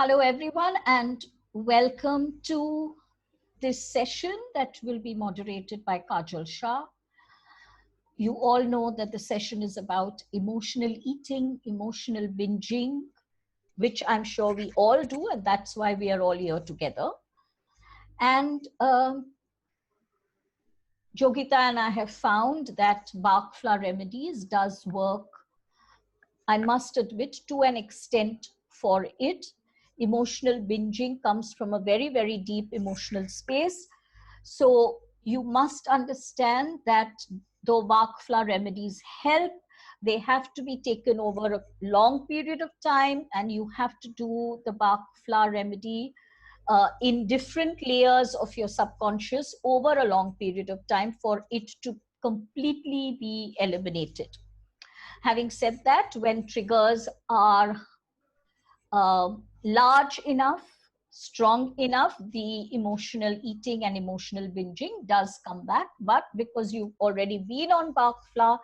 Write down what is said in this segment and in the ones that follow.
Hello, everyone, and welcome to this session that will be moderated by Kajal Shah. You all know that the session is about emotional eating, emotional binging, which I'm sure we all do, and that's why we are all here together. And Yogita and I have found that Bach Flower Remedies does work, I must admit, to an extent for it. Emotional binging comes from a very, very deep emotional space. So you must understand that though Bach Flower Remedies help, they have to be taken over a long period of time, and you have to do the Bach Flower Remedy in different layers of your subconscious over a long period of time for it to completely be eliminated. Having said that, when triggers are large enough, strong enough, the emotional eating and emotional binging does come back. But because you've already been on Bach Flower,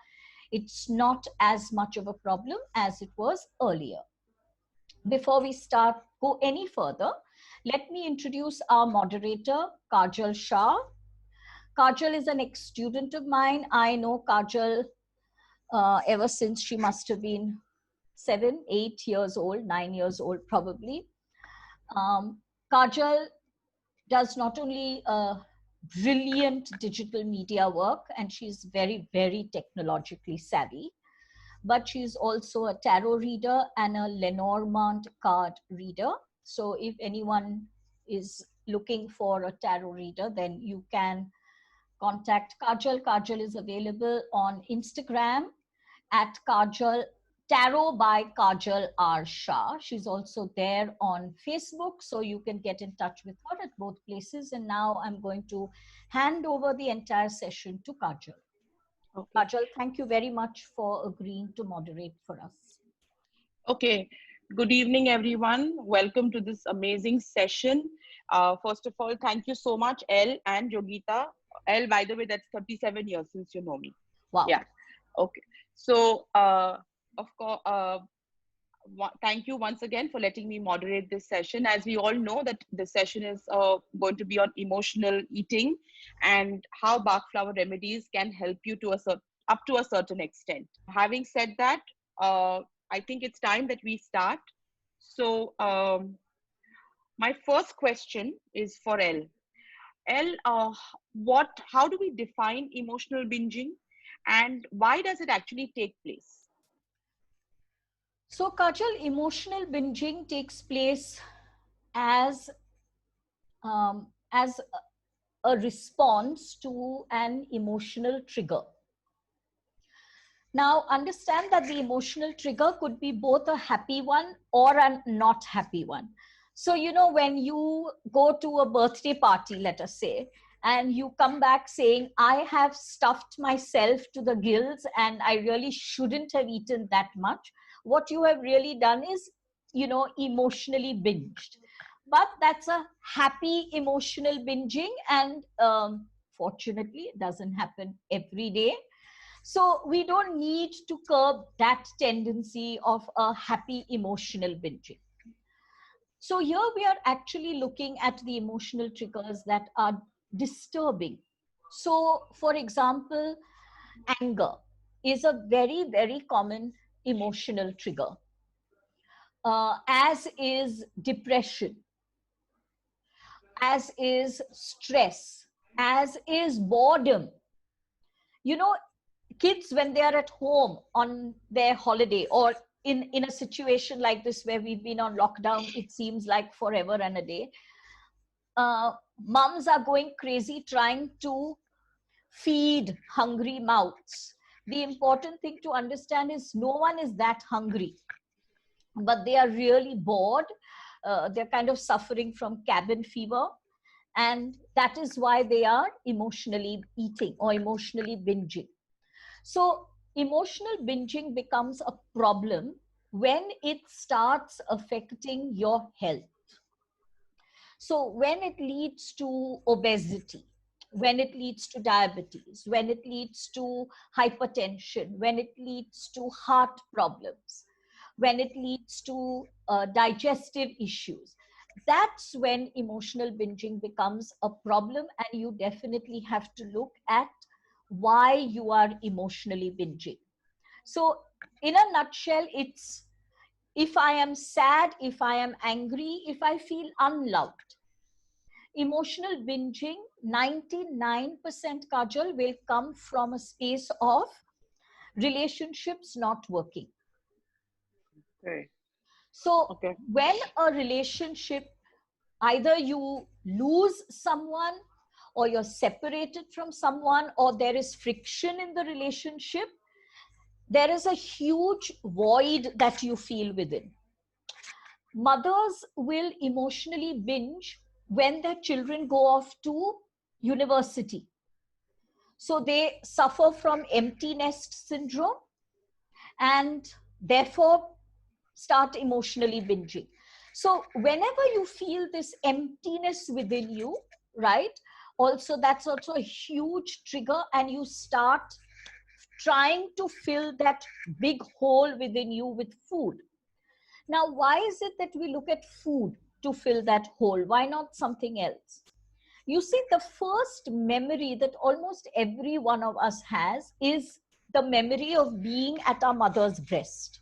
it's not as much of a problem as it was earlier. Before we go any further, let me introduce our moderator, Kajal Shah. Kajal is an ex-student of mine. I know Kajal ever since she must have been 7, 8 years old, 9 years old probably. Kajal does not only brilliant digital media work, and she's very, very technologically savvy, but she's also a tarot reader and a Lenormand card reader. So if anyone is looking for a tarot reader, then you can contact Kajal. Kajal is available on Instagram at Kajal Tarot by Kajal R. Shah. She's also there on Facebook, so you can get in touch with her at both places. And now I'm going to hand over the entire session to Kajal. Okay. Kajal, thank you very much for agreeing to moderate for us. Okay. Good evening, everyone. Welcome to this amazing session. First of all, thank you so much, Elle and Yogita. Elle, by the way, that's 37 years since you know me. Wow. Yeah. Okay. So, of course, thank you once again for letting me moderate this session. As we all know that this session is going to be on emotional eating and how Bach Flower Remedies can help you to up to a certain extent. Having said that, I think it's time that we start. So my first question is for Elle. Elle, how do we define emotional binging and why does it actually take place? So, Kajal, emotional binging takes place as as a response to an emotional trigger. Now, understand that the emotional trigger could be both a happy one or a not happy one. So, you know, when you go to a birthday party, let us say, and you come back saying, I have stuffed myself to the gills and I really shouldn't have eaten that much, what you have really done is, you know, emotionally binged. But that's a happy emotional binging, and fortunately, it doesn't happen every day. So we don't need to curb that tendency of a happy emotional binging. So here we are actually looking at the emotional triggers that are disturbing. So, for example, anger is a very, very common emotional trigger, as is depression, as is stress, as is boredom. You know, kids, when they are at home on their holiday, or in a situation like this where we've been on lockdown, it seems like forever and a day, moms are going crazy trying to feed hungry mouths. The important thing to understand is no one is that hungry, but they are really bored. They're kind of suffering from cabin fever, and that is why they are emotionally eating or emotionally binging. So, emotional binging becomes a problem when it starts affecting your health. So, when it leads to obesity, when it leads to diabetes, when it leads to hypertension, when it leads to heart problems, when it leads to digestive issues. That's when emotional binging becomes a problem, and you definitely have to look at why you are emotionally binging. So, in a nutshell, it's if I am sad, if I am angry, if I feel unloved. Emotional binging, 99% Kajal, will come from a space of relationships not working. Okay. So, Okay. when a relationship, either you lose someone, or you're separated from someone, or there is friction in the relationship, there is a huge void that you feel within. Mothers will emotionally binge when their children go off to university. So they suffer from empty nest syndrome, and therefore start emotionally binging. So whenever you feel this emptiness within you, right, also that's also a huge trigger, and you start trying to fill that big hole within you with food. Now, why is it that we look at food to fill that hole? Why not something else? You see, the first memory that almost every one of us has is the memory of being at our mother's breast.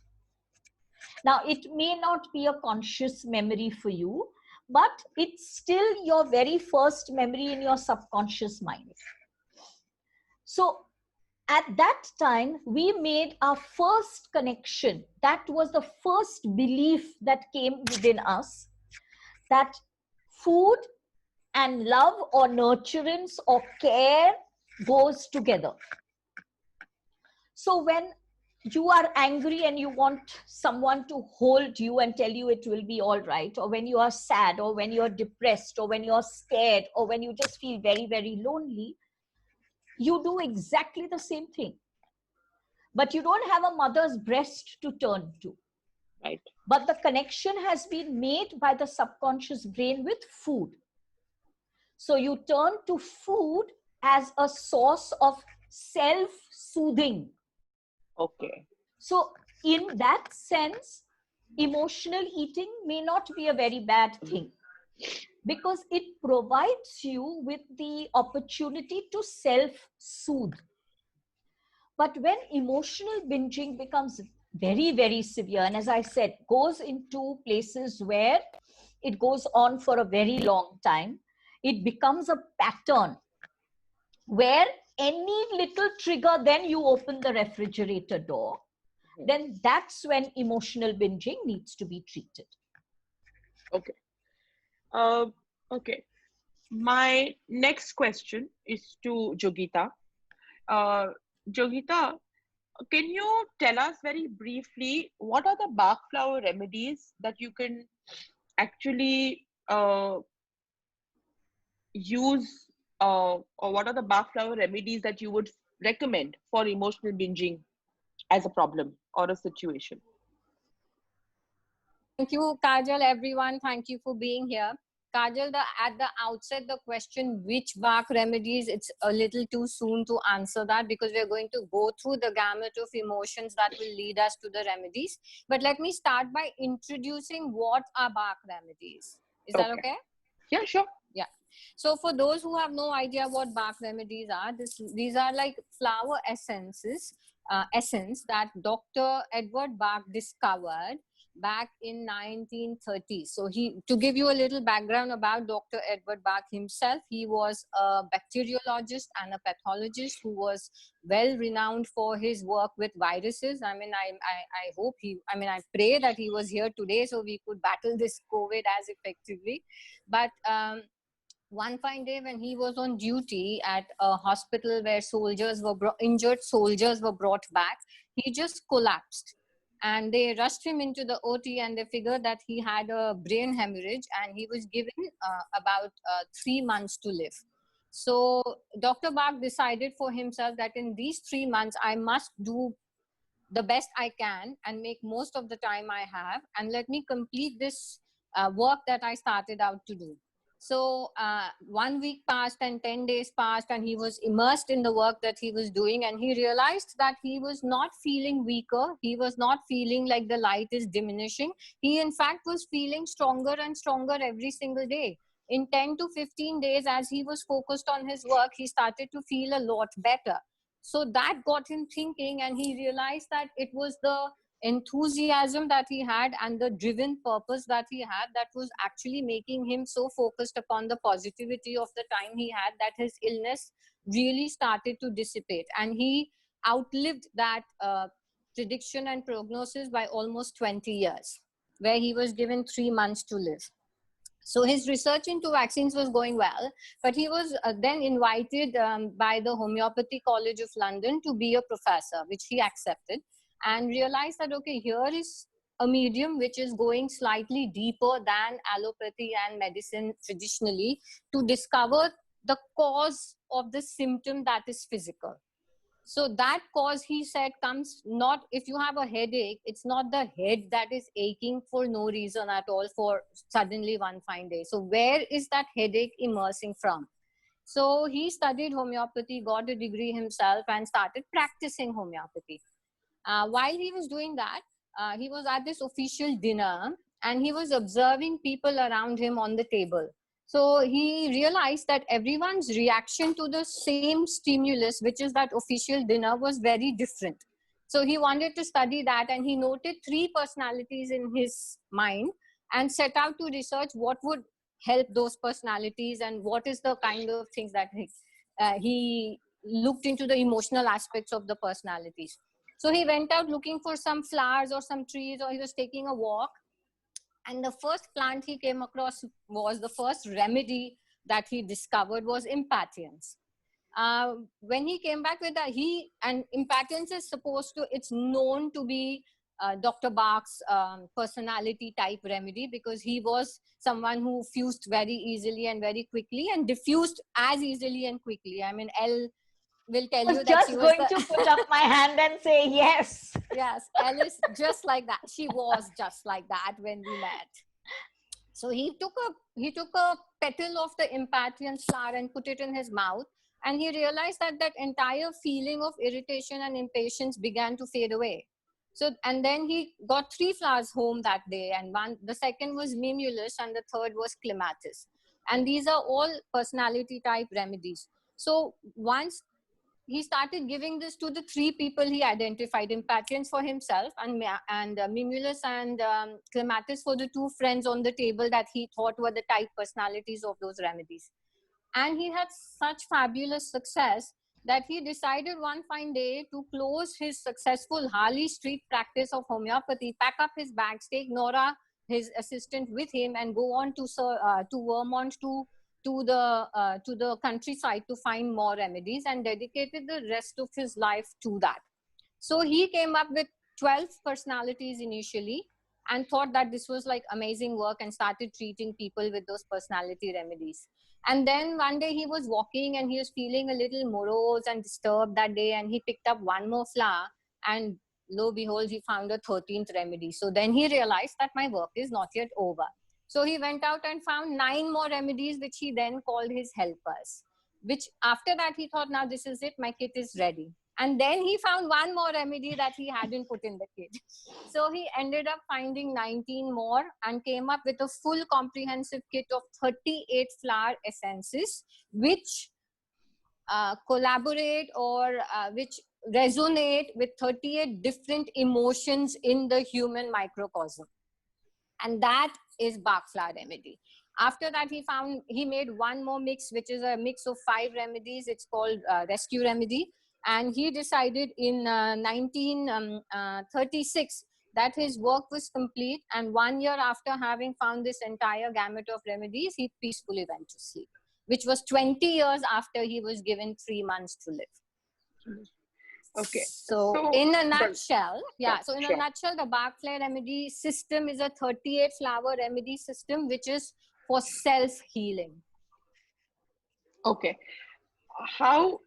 Now, it may not be a conscious memory for you, but it's still your very first memory in your subconscious mind. So, at that time, we made our first connection. That was the first belief that came within us, that food and love or nurturance or care goes together. So when you are angry and you want someone to hold you and tell you it will be all right, or when you are sad, or when you're depressed, or when you're scared, or when you just feel very, very lonely, you do exactly the same thing. But you don't have a mother's breast to turn to. Right. But the connection has been made by the subconscious brain with food. So you turn to food as a source of self-soothing. Okay. So in that sense, emotional eating may not be a very bad thing, because it provides you with the opportunity to self-soothe. But when emotional binging becomes very, very severe, and as I said, goes into places where it goes on for a very long time, it becomes a pattern where any little trigger, then you open the refrigerator door, then that's when emotional binging needs to be treated. Okay. Uh, okay. My next question is to Jogita. Uh, Jogita, can you tell us very briefly what are the Bach flower remedies that you can actually use, or what are the Bach flower remedies that you would recommend for emotional binging as a problem or a situation? Thank you, Kajal, everyone. Thank you for being here. Kajal, at the outset, the question, which Bach remedies, it's a little too soon to answer that, because we're going to go through the gamut of emotions that will lead us to the remedies. But let me start by introducing what are Bach remedies. Is that okay? Yeah, sure. Yeah. So for those who have no idea what Bach remedies are, these are like flower essences, essence that Dr. Edward Bach discovered back in 1930s. So to give you a little background about Dr. Edward Bach himself, he was a bacteriologist and a pathologist who was well renowned for his work with viruses. I mean, I hope I pray that he was here today so we could battle this COVID as effectively. But one fine day when he was on duty at a hospital where injured soldiers were brought back, he just collapsed. And they rushed him into the OT, and they figured that he had a brain hemorrhage, and he was given about 3 months to live. So Dr. Bach decided for himself that in these 3 months, I must do the best I can and make most of the time I have, and let me complete this work that I started out to do. So 1 week passed and 10 days passed, and he was immersed in the work that he was doing, and he realized that he was not feeling weaker. He was not feeling like the light is diminishing. He in fact was feeling stronger and stronger every single day. In 10 to 15 days, as he was focused on his work, he started to feel a lot better. So that got him thinking, and he realized that it was the enthusiasm that he had and the driven purpose that he had that was actually making him so focused upon the positivity of the time he had, that his illness really started to dissipate, and he outlived that prediction and prognosis by almost 20 years, where he was given 3 months to live. So his research into vaccines was going well, but he was then invited by the Homeopathy College of London to be a professor, which he accepted, and realized that, okay, here is a medium which is going slightly deeper than allopathy and medicine traditionally, to discover the cause of the symptom that is physical. So that cause, he said, comes not, if you have a headache, it's not the head that is aching for no reason at all for suddenly one fine day. So where is that headache emerging from? So he studied homeopathy, got a degree himself, and started practicing homeopathy. While he was doing that, he was at this official dinner, and he was observing people around him on the table. So he realized that everyone's reaction to the same stimulus, which is that official dinner, was very different. So he wanted to study that, and he noted 3 personalities in his mind and set out to research what would help those personalities and what is the kind of things that he looked into the emotional aspects of the personalities. So he went out looking for some flowers or some trees, or he was taking a walk. And the first plant he came across was the first remedy that he discovered was impatiens. When he came back with that, and impatiens is supposed to, it's known to be Dr. Bach's personality type remedy, because he was someone who fused very easily and very quickly, and diffused as easily and quickly. I mean, Elle will tell you that she was just going to put up my hand and say yes. Yes, Alice, just like that. She was just like that when we met. So he took a petal of the impatiens flower and put it in his mouth, and he realized that that entire feeling of irritation and impatience began to fade away. So, and then he got 3 flowers home that day, and the second was mimulus, and the third was clematis. And these are all personality type remedies. So once he started giving this to the 3 people he identified, impatiens for himself, and mimulus and clematis for the 2 friends on the table that he thought were the type personalities of those remedies. And he had such fabulous success that he decided one fine day to close his successful Harley Street practice of homeopathy, pack up his bags, take Nora, his assistant, with him, and go on to Vermont to the countryside to find more remedies, and dedicated the rest of his life to that. So he came up with 12 personalities initially, and thought that this was like amazing work, and started treating people with those personality remedies. And then one day he was walking, and he was feeling a little morose and disturbed that day, and he picked up one more flower, and lo behold, he found a 13th remedy. So then he realized that my work is not yet over. So he went out and found 9 more remedies, which he then called his helpers, which after that he thought, now this is it, my kit is ready. And then he found 1 more remedy that he hadn't put in the kit. So he ended up finding 19 more, and came up with a full comprehensive kit of 38 flower essences, which collaborate or which resonate with 38 different emotions in the human microcosm. And that is Bach flower remedy. After that, he made 1 more mix, which is a mix of 5 remedies. It's called Rescue Remedy. And he decided in 1936 that his work was complete. And 1 year after having found this entire gamut of remedies, he peacefully went to sleep, which was 20 years after he was given 3 months to live. Okay. So in a nutshell, sure. A nutshell, the Bach flower remedy system is a 38 flower remedy system, which is for self-healing. Okay. How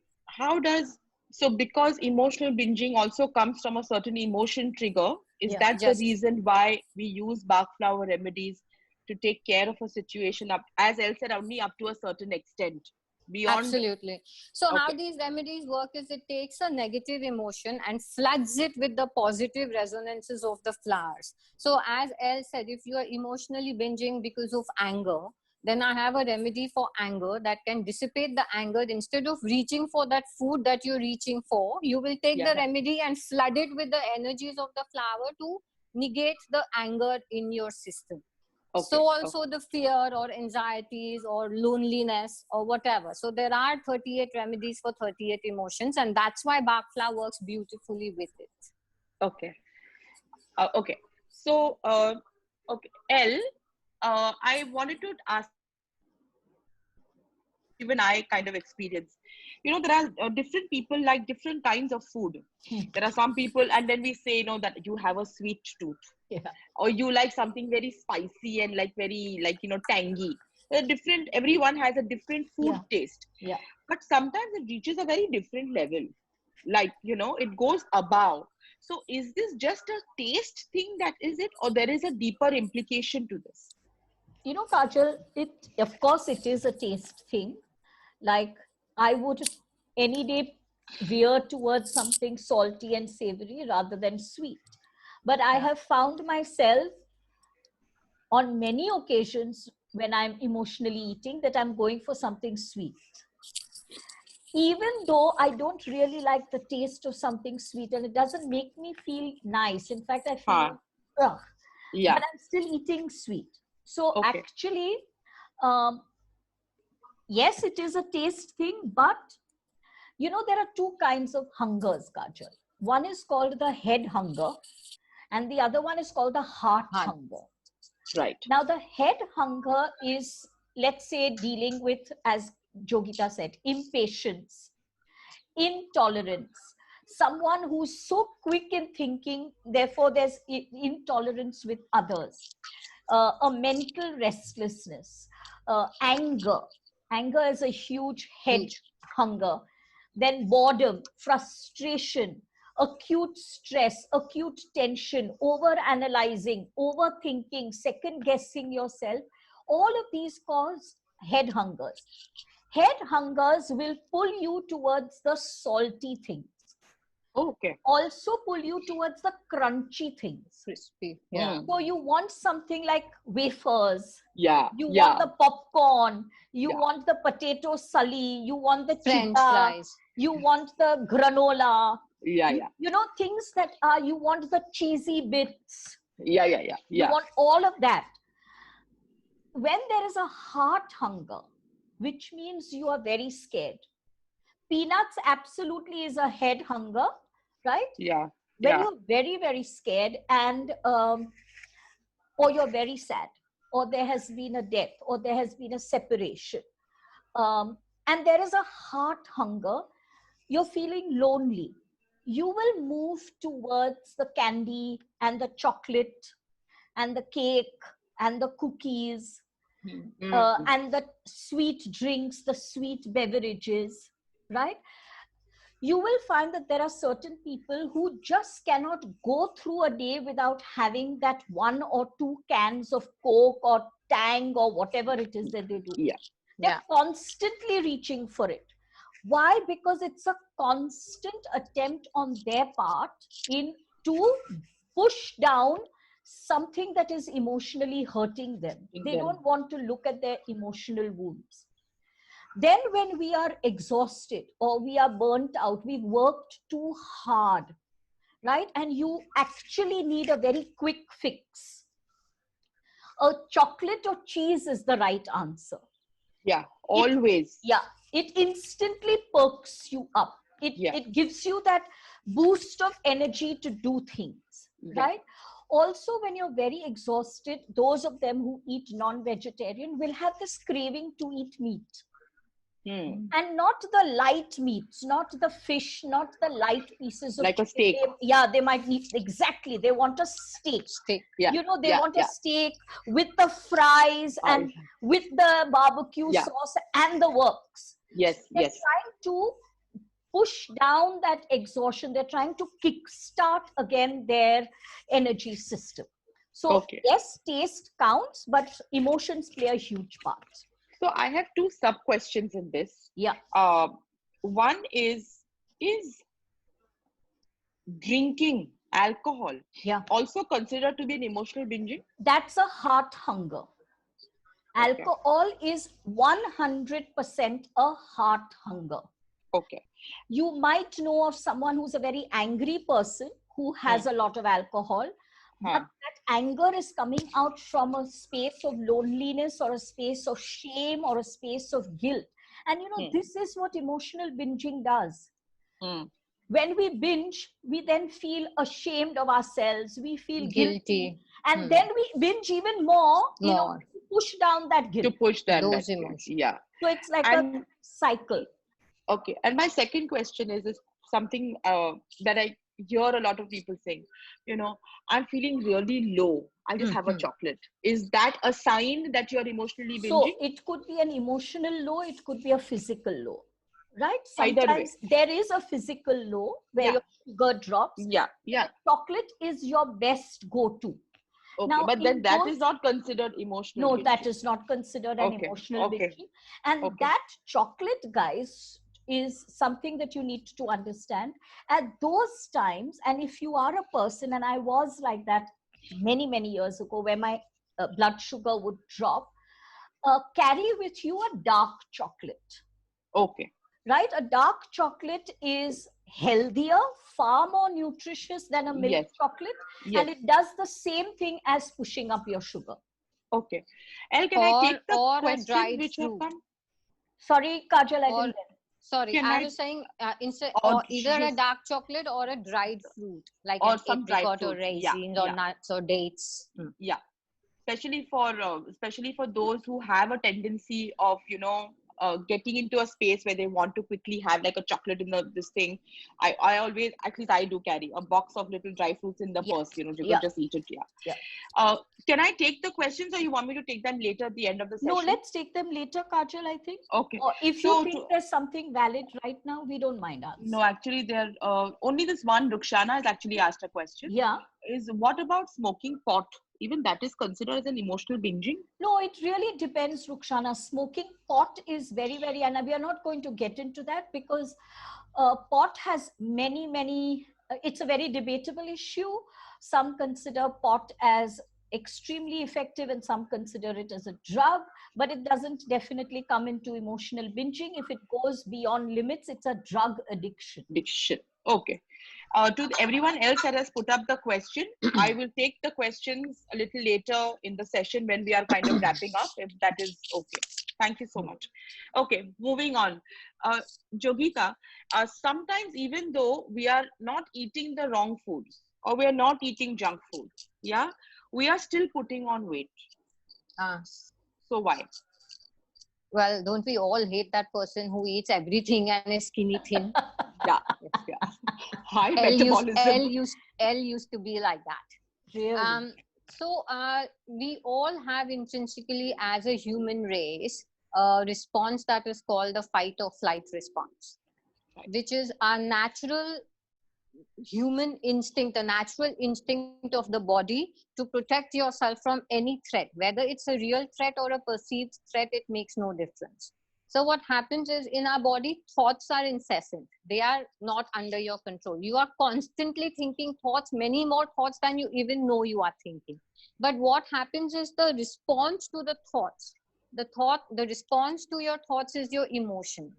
does, so because emotional binging also comes from a certain emotion trigger, is that the reason why we use Bach flower remedies to take care of a situation up, as Elle said, only up to a certain extent. Beyond. Absolutely. So how Okay. these remedies work is it takes a negative emotion and floods it with the positive resonances of the flowers. So as Elle said, if you are emotionally binging because of anger, then I have a remedy for anger that can dissipate the anger. Instead of reaching for that food that you're reaching for, you will take the remedy and flood it with the energies of the flower to negate the anger in your system. Okay. So also the fear or anxieties or loneliness or whatever. So there are 38 remedies for 38 emotions, and that's why Bach flower works beautifully with it. Okay. Okay. So, okay, Elle, I wanted to ask, even I kind of experience, there are different people like different kinds of food. There are some people, and then we say, that you have a sweet tooth. Yeah. Or you like something very spicy and like very tangy. They're different. Everyone has a different food taste. Yeah. But sometimes it reaches a very different level. Like, it goes above. So is this just a taste thing that is it, or there is a deeper implication to this? Kajal, of course it is a taste thing. Like I would any day veer towards something salty and savory rather than sweet. But I have found myself on many occasions when I'm emotionally eating that I'm going for something sweet. Even though I don't really like the taste of something sweet and it doesn't make me feel nice. In fact, I feel, ugh, Yeah. but I'm still eating sweet. So Okay. actually, yes, it is a taste thing, but there are two kinds of hungers, Kajal. One is called the head hunger, and the other one is called the heart hunger. Right. Now, the head hunger is, let's say, dealing with, as Yogita said, impatience, intolerance. Someone who's so quick in thinking, therefore there's intolerance with others. A mental restlessness, anger. Anger is a huge head hunger. Then boredom, frustration, acute stress, acute tension, over analyzing, overthinking, second guessing yourself. All of these cause head hungers. Head hungers will pull you towards the salty things. Okay. Also pull you towards the crunchy things. Crispy. Yeah. So you want something like wafers. Yeah. You want the popcorn. You want the potato sully. You want the French chitta. fries. You want the granola. Yeah. Things that are, you want the cheesy bits. Yeah. You want all of that. When there is a heart hunger, which means you are very scared. Peanuts absolutely is a head hunger, right? Yeah. When you're very, very scared and or you're very sad, or there has been a death, or there has been a separation, and there is a heart hunger, you're feeling lonely, you will move towards the candy and the chocolate and the cake and the cookies and the sweet drinks, the sweet beverages, right? You will find that there are certain people who just cannot go through a day without having that 1 or 2 cans of Coke or Tang or whatever it is that they do. They're constantly reaching for it. Why? Because it's a constant attempt on their part to push down something that is emotionally hurting them. They don't want to look at their emotional wounds. Then when we are exhausted or we are burnt out, we've worked too hard, right? And you actually need a very quick fix. A chocolate or cheese is the right answer. Yeah, always. It instantly perks you up. It gives you that boost of energy to do things, right? Also, when you're very exhausted, those of them who eat non-vegetarian will have this craving to eat meat. And not the light meats, not the fish, not the light pieces of like a steak. They might eat, exactly. They want a steak. Yeah. They want a steak with the fries and with the barbecue sauce and the works. They're trying to push down that exhaustion. They're trying to kickstart again their energy system. So Okay. yes, taste counts, but emotions play a huge part. So I have two sub questions in this. Yeah. One is drinking alcohol Yeah. also considered to be an emotional binging? That's a heart hunger. Okay. Alcohol is 100% a heart hunger. Okay. You might know of someone who's a very angry person who has a lot of alcohol, but Huh. that anger is coming out from a space of loneliness or a space of shame or a space of guilt. And this is what emotional binging does. Hmm. When we binge, we then feel ashamed of ourselves, we feel guilty, and Hmm. then we binge even more, More. to push down that guilt. To push down Those that guilt. emotions. Yeah. So it's like And a cycle. okay. And my second question is something that I hear a lot of people saying, I'm feeling really low. I'll just have a chocolate. Is that a sign that you're emotionally So binging? it could be an emotional low, it could be a physical low, right? Either way. Sometimes there is a physical low where Yeah. your sugar drops. Yeah. Yeah. Chocolate is your best go-to. Okay. Now, But then in that those- is not considered emotional No, binging. that is not considered an Okay. emotional Okay. binging. And Okay. that chocolate, guys, is something that you need to understand. At those times, and if you are a person, and I was like that many, many years ago, where my blood sugar would drop, carry with you a dark chocolate. Okay. Right? A dark chocolate is healthier, far more nutritious than a milk Yes. chocolate, Yes. and it does the same thing as pushing up your sugar. Okay. El, can I take the Or a questions dried which have fruit. come? Sorry, Kajal, I Or didn't get it. sorry, Can I I- was saying instead, Or or either a just- dark chocolate or a dried fruit, like Or an some dried apricot or fruits. Yeah, raisins or yeah. nuts or dates. Yeah. Especially for those who have a tendency of getting into a space where they want to quickly have like a chocolate in this thing. I always, at least I do carry a box of little dry fruits in the purse. You Yeah. could just eat it. Yeah. Yeah. Can I take the questions, or you want me to take them later at the end of the session? No, let's take them later, Kajal, I think. Okay. Or if you So think there's something valid right now, we don't mind answering. No, actually, there only this one. Rukshana has actually asked a question. Yeah. Is what about smoking pot? Even that is considered as an emotional binging? No, it really depends, Rukshana. Smoking pot is very, very, and we are not going to get into that because pot has many, it's a very debatable issue. Some consider pot as extremely effective and some consider it as a drug, but it doesn't definitely come into emotional binging. If it goes beyond limits, it's a drug addiction. Addiction. Okay. To everyone else that has put up the question, I will take the questions a little later in the session when we are kind of wrapping up, if that is okay. Thank you so much. Okay, moving on. Jogita, sometimes even though we are not eating the wrong foods or we are not eating junk food, yeah, we are still putting on weight. So why? Well, don't we all hate that person who eats everything and is skinny thin? Yeah. High metabolism. L used to be like that. Really? So we all have intrinsically, as a human race, a response that is called the fight or flight response, which is our natural human instinct, a natural instinct of the body to protect yourself from any threat. Whether it's a real threat or a perceived threat, it makes no difference. So what happens is, in our body, thoughts are incessant. They are not under your control. You are constantly thinking thoughts, many more thoughts than you even know you are thinking. But what happens is the response to the thoughts, the response to your thoughts is your emotion.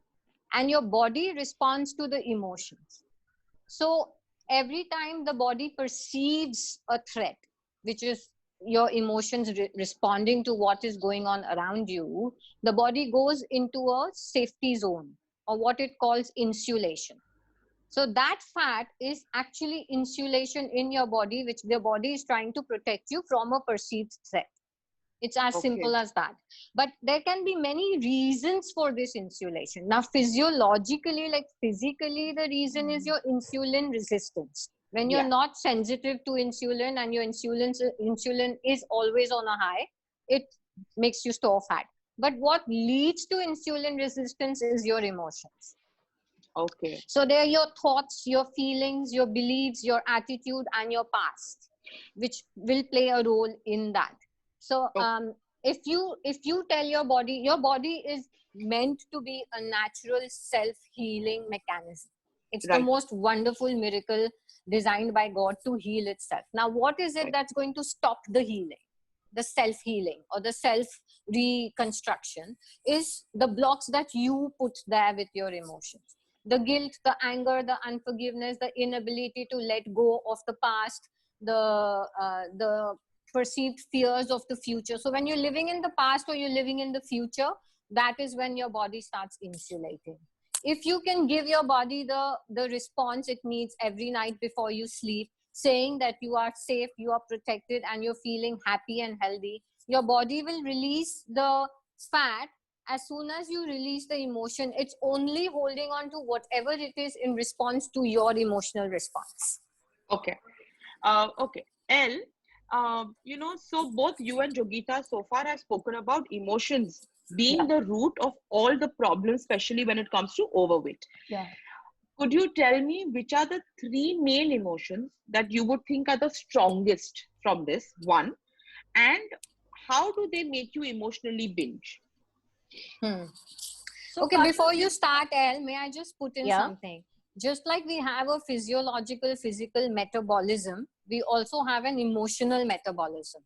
And your body responds to the emotions. So every time the body perceives a threat, which is your emotions responding to what is going on around you, the body goes into a safety zone, or what it calls insulation. So that fat is actually insulation in your body, which the body is trying to protect you from a perceived threat. It's as simple as that. But there can be many reasons for this insulation. Now, physiologically, like physically, the reason is your insulin resistance. When you're not sensitive to insulin and your insulin is always on a high, it makes you store fat. But what leads to insulin resistance is your emotions. Okay. So they're your thoughts, your feelings, your beliefs, your attitude, and your past. which will play a role in that. So Okay. if you tell your body is meant to be a natural self-healing mechanism. It's the Right. most wonderful miracle designed by God to heal itself. Now, what is it Right. that's going to stop the healing, the self-healing or the self-reconstruction? Is the blocks that you put there with your emotions. The guilt, the anger, the unforgiveness, the inability to let go of the past, the perceived fears of the future. So when you're living in the past or you're living in the future, that is when your body starts insulating. If you can give your body the response it needs every night before you sleep, saying that you are safe, you are protected, and you're feeling happy and healthy, your body will release the fat. As soon as you release the emotion, it's only holding on to whatever it is in response to your emotional response. Okay. Okay. L, so both you and Jogita so far have spoken about emotions being Yeah. the root of all the problems, especially when it comes to overweight. Yeah. Could you tell me which are the three main emotions that you would think are the strongest from this one, and how do they make you emotionally binge? So Okay, Kajal, before you start, El, may I just put in yeah. something? Just like we have a physiological, physical metabolism, we also have an emotional metabolism.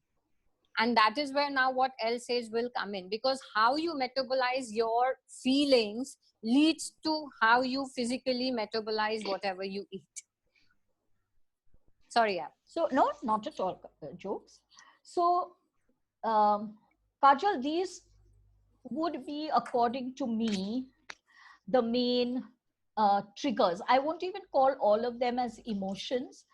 And that is where now what El says will come in, because how you metabolize your feelings leads to how you physically metabolize whatever you eat. Sorry, yeah. So no, not at all jokes. So Kajal, these would be, according to me, the main triggers. I won't even call all of them as emotions.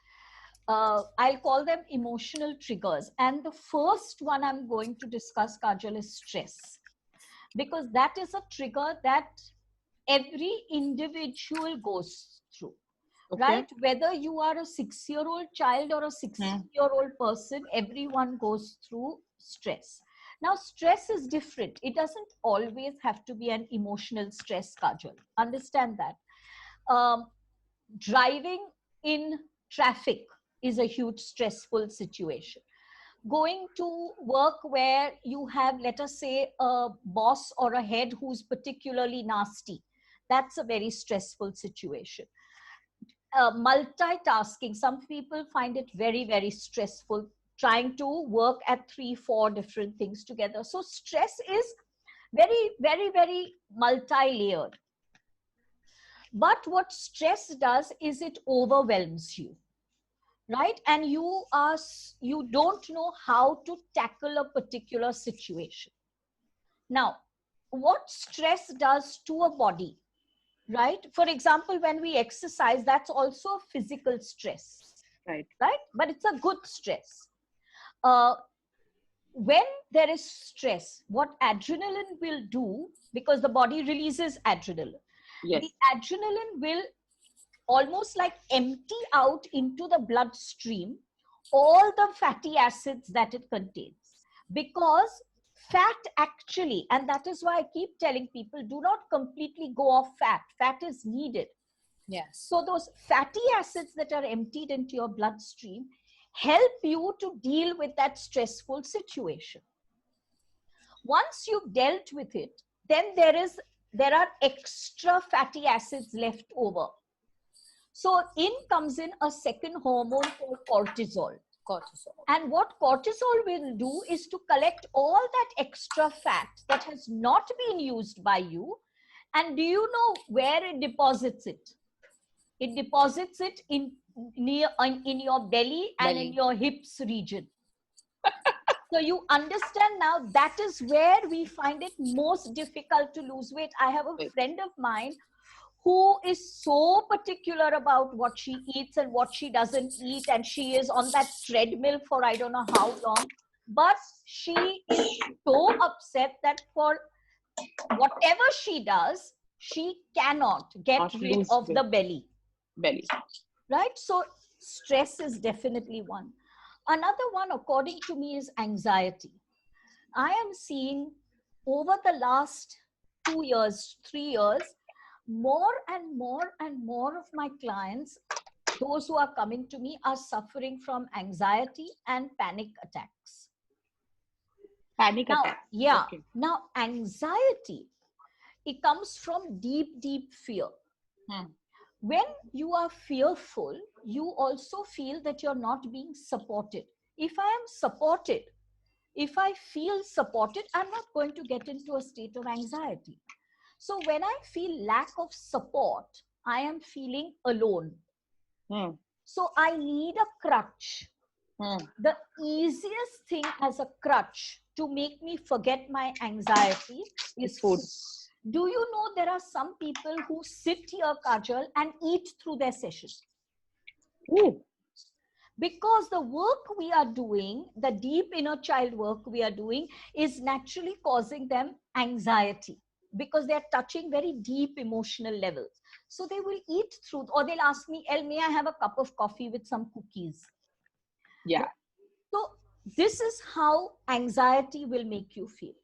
I'll call them emotional triggers. And the first one I'm going to discuss, Kajal, is stress. Because that is a trigger that every individual goes through, Okay. right? Whether you are a 6-year-old child or a 60-year-old person, everyone goes through stress. Now, stress is different. It doesn't always have to be an emotional stress, Kajal. Understand that. Driving in traffic is a huge stressful situation. Going to work where you have, let us say, a boss or a head who's particularly nasty, that's a very stressful situation. Multitasking, some people find it very, very stressful trying to work at 3 4 different things together. So stress is very, very, very multi-layered. But what stress does is it overwhelms you, right? And you don't know how to tackle a particular situation. Now, what stress does to a body, right? For example, when we exercise, that's also physical stress, Right. right? But it's a good stress. uh, when there is stress, what adrenaline will do, because the body releases adrenaline, Yes. the adrenaline will almost like empty out into the bloodstream all the fatty acids that it contains. Because fat actually, and that is why I keep telling people, do not completely go off fat. Fat is needed. Yes. So those fatty acids that are emptied into your bloodstream help you to deal with that stressful situation. Once you've dealt with it, then there are extra fatty acids left over. So in comes in a second hormone called cortisol. And what cortisol will do is to collect all that extra fat that has not been used by you. And do you know where it deposits it? It deposits it in your belly and in your hips region. So you understand now, that is where we find it most difficult to lose weight. I have a friend of mine who is so particular about what she eats and what she doesn't eat, and she is on that treadmill for I don't know how long, but she is so upset that for whatever she does, she cannot get rid of the belly. Right? So stress is definitely one. Another one, according to me, is anxiety. I am seeing over the last 2 years, 3 years, more and more and more of my clients those who are coming to me are suffering from anxiety and panic attacks. Panic Now, attacks. yeah. Okay. Now, anxiety, it comes from deep, deep fear. When you are fearful, you also feel that you're not being supported. If I am supported, if I feel supported, I'm not going to get into a state of anxiety. So when I feel lack of support, I am feeling alone. So I need a crutch. The easiest thing as a crutch to make me forget my anxiety is food. Do you know there are some people who sit here, Kajal, and eat through their session? Ooh. Because the work we are doing, the deep inner child work we are doing, is naturally causing them anxiety because they're touching very deep emotional levels. So they will eat through, or they'll ask me, El, may I have a cup of coffee with some cookies? Yeah. So this is how anxiety will make you feel.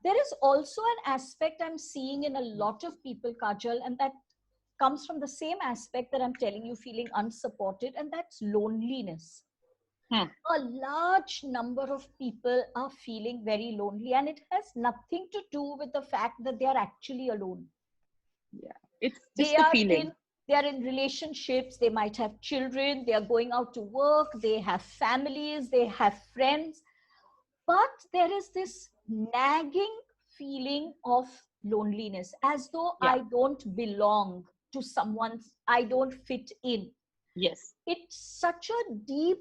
There is also an aspect I'm seeing in a lot of people, Kajal, and that comes from the same aspect that I'm telling you, feeling unsupported, and that's loneliness. A large number of people are feeling very lonely, and it has nothing to do with the fact that they are actually alone. Yeah, it's just the feeling. They are in relationships, they might have children, they are going out to work, they have families, they have friends, but there is this nagging feeling of loneliness, as though I don't belong to someone, I don't fit in. Yes. It's such a deep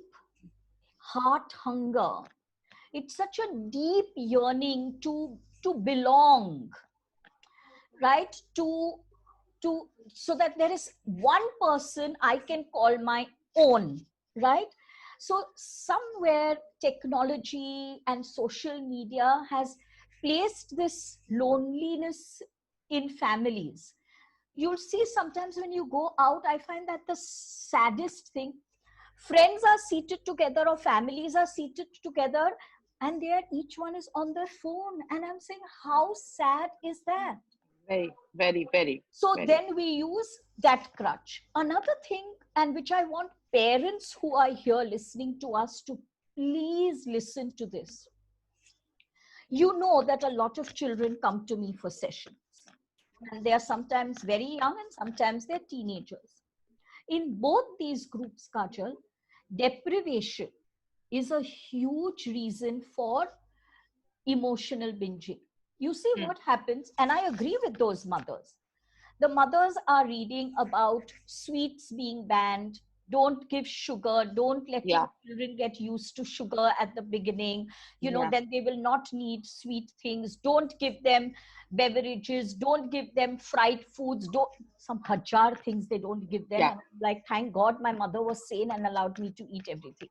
heart hunger. It's such a deep yearning to belong, right? So that there is one person I can call my own, right? So somewhere technology and social media has placed this loneliness in families. You'll see sometimes when you go out, I find that the saddest thing, friends are seated together or families are seated together and each one is on their phone, and I'm saying, how sad is that? Very, very, very. So very. then we use that crutch. Another thing, and which I want parents who are here listening to us to please listen to this. You know that a lot of children come to me for sessions, and they are sometimes very young and sometimes they're teenagers. In both these groups, Kajal, deprivation is a huge reason for emotional binging. You see what happens, and I agree with those mothers. The mothers are reading about sweets being banned. Don't give sugar. Don't let your children get used to sugar at the beginning. Then they will not need sweet things. Don't give them beverages. Don't give them fried foods. Some hajar things they don't give them. And I'm like, thank God my mother was sane and allowed me to eat everything.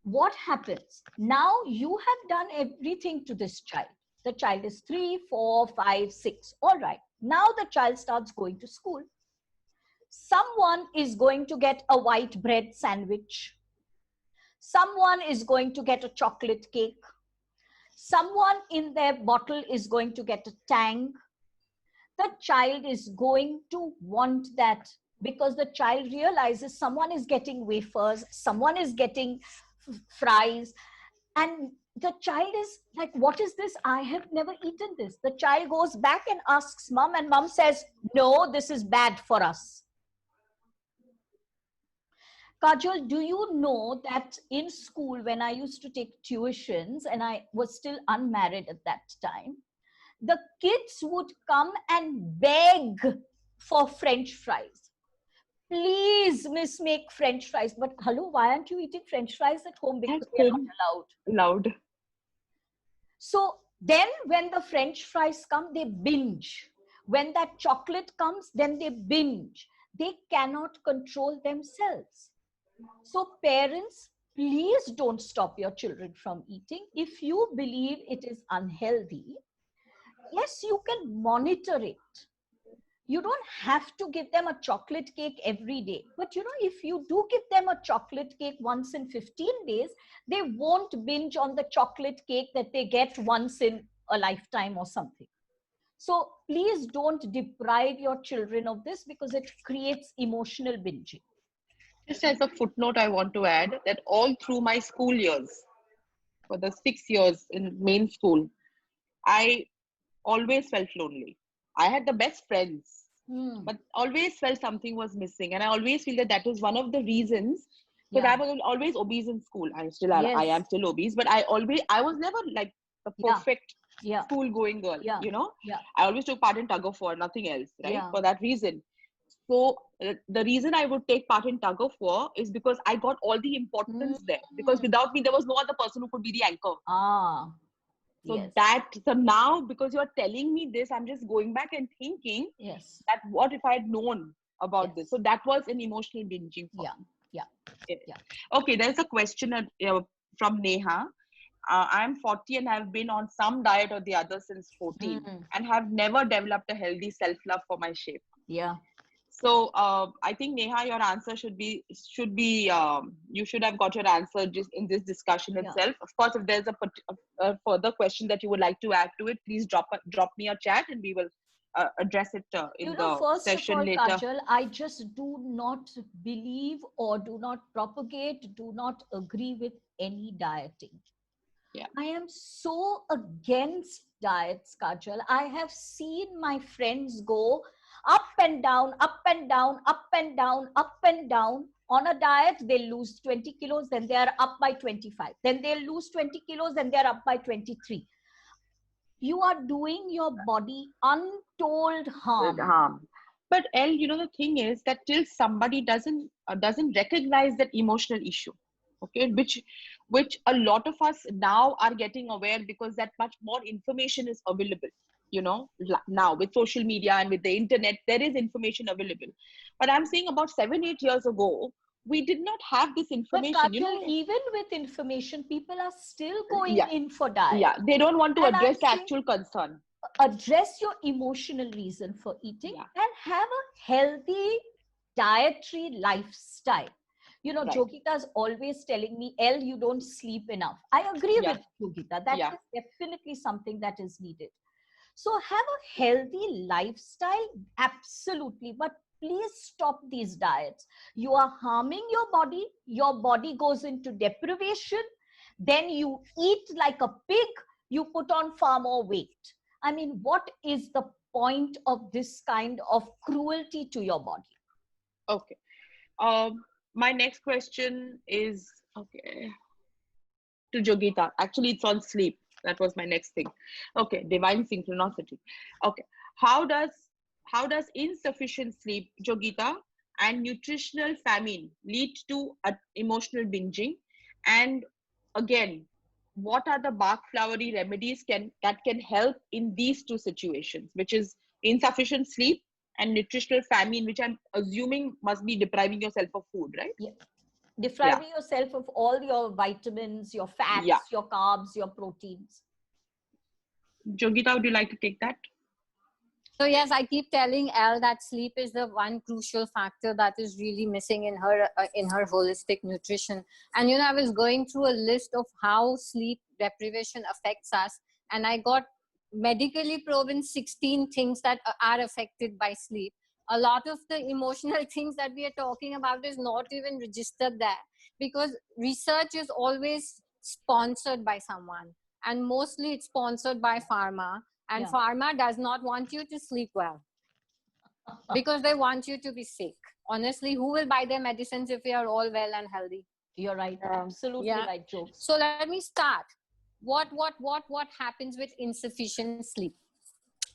What happens? Now you have done everything to this child. The child is 3, 4, 5, 6. All right. Now the child starts going to school. Someone is going to get a white bread sandwich. Someone is going to get a chocolate cake. Someone in their bottle is going to get a Tang. The child is going to want that because the child realizes someone is getting wafers, someone is getting fries, and the child is like, what is this? I have never eaten this. The child goes back and asks mom, and mom says, no, this is bad for us. Kajal, do you know that in school, when I used to take tuitions and I was still unmarried at that time, the kids would come and beg for French fries. Please, miss, make French fries. But hello, why aren't you eating French fries at home? Because they're not allowed. So then when the French fries come, they binge. When that chocolate comes, then they binge. They cannot control themselves. So parents, please don't stop your children from eating. If you believe it is unhealthy, yes, you can monitor it. You don't have to give them a chocolate cake every day. But if you do give them a chocolate cake once in 15 days, they won't binge on the chocolate cake that they get once in a lifetime or something. So please don't deprive your children of this because it creates emotional binging. Just as a footnote, I want to add that all through my school years, for the 6 years in main school, I always felt lonely. I had the best friends, Hmm. but always felt something was missing. And I always feel that that was one of the reasons, because Yeah. I was always obese in school. I Yes. am still obese, but I was never like the Yeah. perfect Yeah. school going girl, Yeah. Yeah. I always took part in tug of war, nothing else, right? Yeah. For that reason. So the reason I would take part in tug of war is because I got all the importance there. Because Hmm. without me, there was no other person who could be the anchor. Ah. So Yes. so now, because you're telling me this, I'm just going back and thinking Yes. that what if I had known about this? Yes. So that was an emotional binging for Yeah. me. Yeah. Yeah. Yeah. Okay, there's a question from Neha. I'm 40 and have been on some diet or the other since 14 Mm. and have never developed a healthy self-love for my shape. Yeah. So I think Neha, your answer should be you should have got your answer just in this discussion Yeah. itself. Of course, if there's a further question that you would like to add to it, please drop me a chat and we will address it in the First of session all, later. Kajal, I just do not believe or do not propagate, do not agree with any dieting. Yeah. I am so against diets, Kajal. I have seen my friends go up and down, up and down, up and down, up and down. On a diet, they lose 20 kilos, then they are up by 25. Then they'll lose 20 kilos, then they're up by 23. You are doing your body untold harm. Harm. But the thing is that till somebody doesn't recognize that emotional issue, okay, which a lot of us now are getting aware because that much more information is available. Now with social media and with the internet, there is information available. But I'm saying about 7-8 years ago, we did not have this But information. Kajal, even with information, people are still going Yeah, in for yeah. diet. They don't want to And I'm address the saying, actual concern. address your emotional reason for eating Yeah, and have a healthy dietary lifestyle. right. Jogita's always telling me, El, you don't sleep enough. I agree Yeah, with Yogita. That yeah. is definitely something that is needed. So have a healthy lifestyle, absolutely. But please stop these diets. You are harming your body goes into deprivation, then you eat like a pig, you put on far more weight. I mean, what is the point of this kind of cruelty to your body? Okay. My next question is okay to Jogita. Actually, it's on sleep. That was my next thing. Okay, divine synchronicity. Okay, how does insufficient sleep, Jogita, and nutritional famine lead to emotional binging? And again, what are the bark flowery remedies that can help in these two situations, which is insufficient sleep and nutritional famine, which I'm assuming must be depriving yourself of food, right? Yeah. Yeah, Depriving yourself of all your vitamins, your yeah. fats, your carbs, your proteins. Jogita, would you like to take that? So yes, I keep telling Elle that sleep is the one crucial factor that is really missing in her holistic nutrition. And I was going through a list of how sleep deprivation affects us, and I got medically proven 16 things that are affected by sleep. A lot of the emotional things that we are talking about is not even registered there, because research is always sponsored by someone, and mostly it's sponsored by pharma, and Yeah. pharma does not want you to sleep well because they want you to be sick. Honestly, who will buy their medicines if we are all well and healthy? You're right. Absolutely Yeah. right, Jokes. So let me start. What happens with insufficient sleep?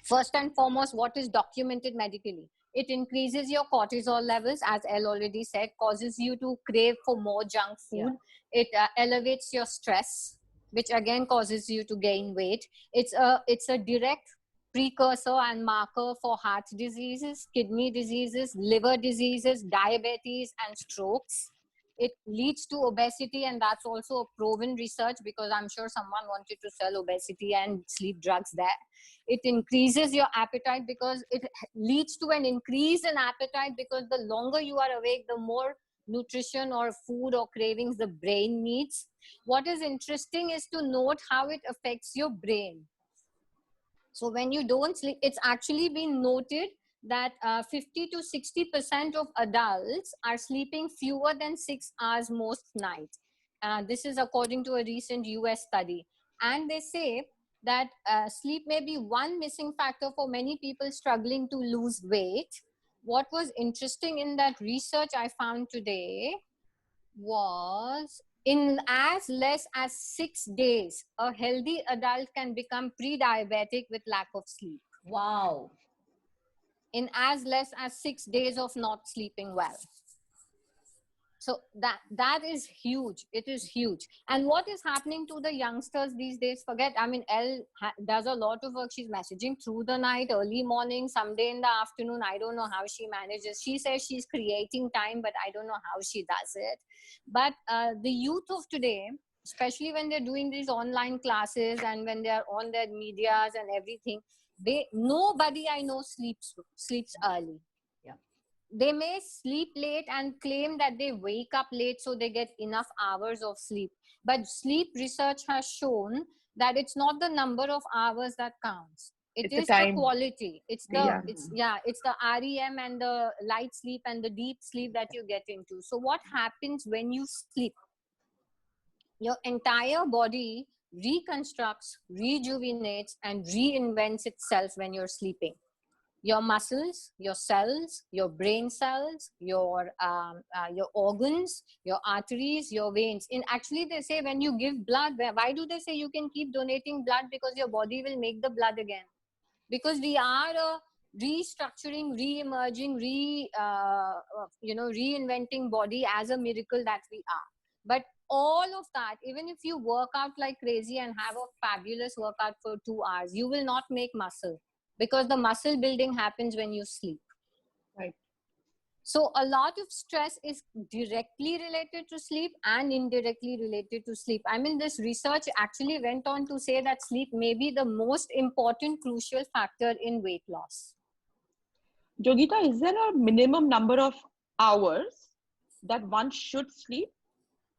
First and foremost, what is documented medically? It increases your cortisol levels, as Elle already said, causes you to crave for more junk food. Yeah. It elevates your stress, which again causes you to gain weight. It's a direct precursor and marker for heart diseases, kidney diseases, liver diseases, diabetes, and strokes. It leads to obesity, and that's also a proven research, because I'm sure someone wanted to sell obesity and sleep drugs there. It increases your appetite because it leads to an increase in appetite, because the longer you are awake, the more nutrition or food or cravings the brain needs. What is interesting is to note how it affects your brain. So when you don't sleep, it's actually been noted that 50 to 60% of adults are sleeping fewer than 6 hours most nights. This is according to a recent US study. And they say that sleep may be one missing factor for many people struggling to lose weight. What was interesting in that research I found today was in as less as 6 days, a healthy adult can become pre-diabetic with lack of sleep. Wow. In as less as 6 days of not sleeping well. So that is huge. It is huge. And what is happening to the youngsters these days? Forget, I mean, Elle does a lot of work. She's messaging through the night, early morning, someday in the afternoon. I don't know how she manages. She says she's creating time, but I don't know how she does it. But the youth of today, especially when they're doing these online classes and when they're on their medias and everything, nobody I know sleeps early. They may sleep late and claim that they wake up late so they get enough hours of sleep. But sleep research has shown that it's not the number of hours that counts. It's the quality. It's the it's the REM and the light sleep and the deep sleep that you get into. So what happens when you sleep? Your entire body reconstructs, rejuvenates, and reinvents itself when you're sleeping. Your muscles, your cells, your brain cells, your organs, your arteries, your veins. Actually, they say when you give blood, why do they say you can keep donating blood? Because your body will make the blood again. Because we are a restructuring, re-emerging, reinventing body as a miracle that we are. But all of that, even if you work out like crazy and have a fabulous workout for 2 hours, you will not make muscle. Because the muscle building happens when you sleep. Right. So a lot of stress is directly related to sleep and indirectly related to sleep. I mean, this research actually went on to say that sleep may be the most important crucial factor in weight loss. Yogita, is there a minimum number of hours that one should sleep?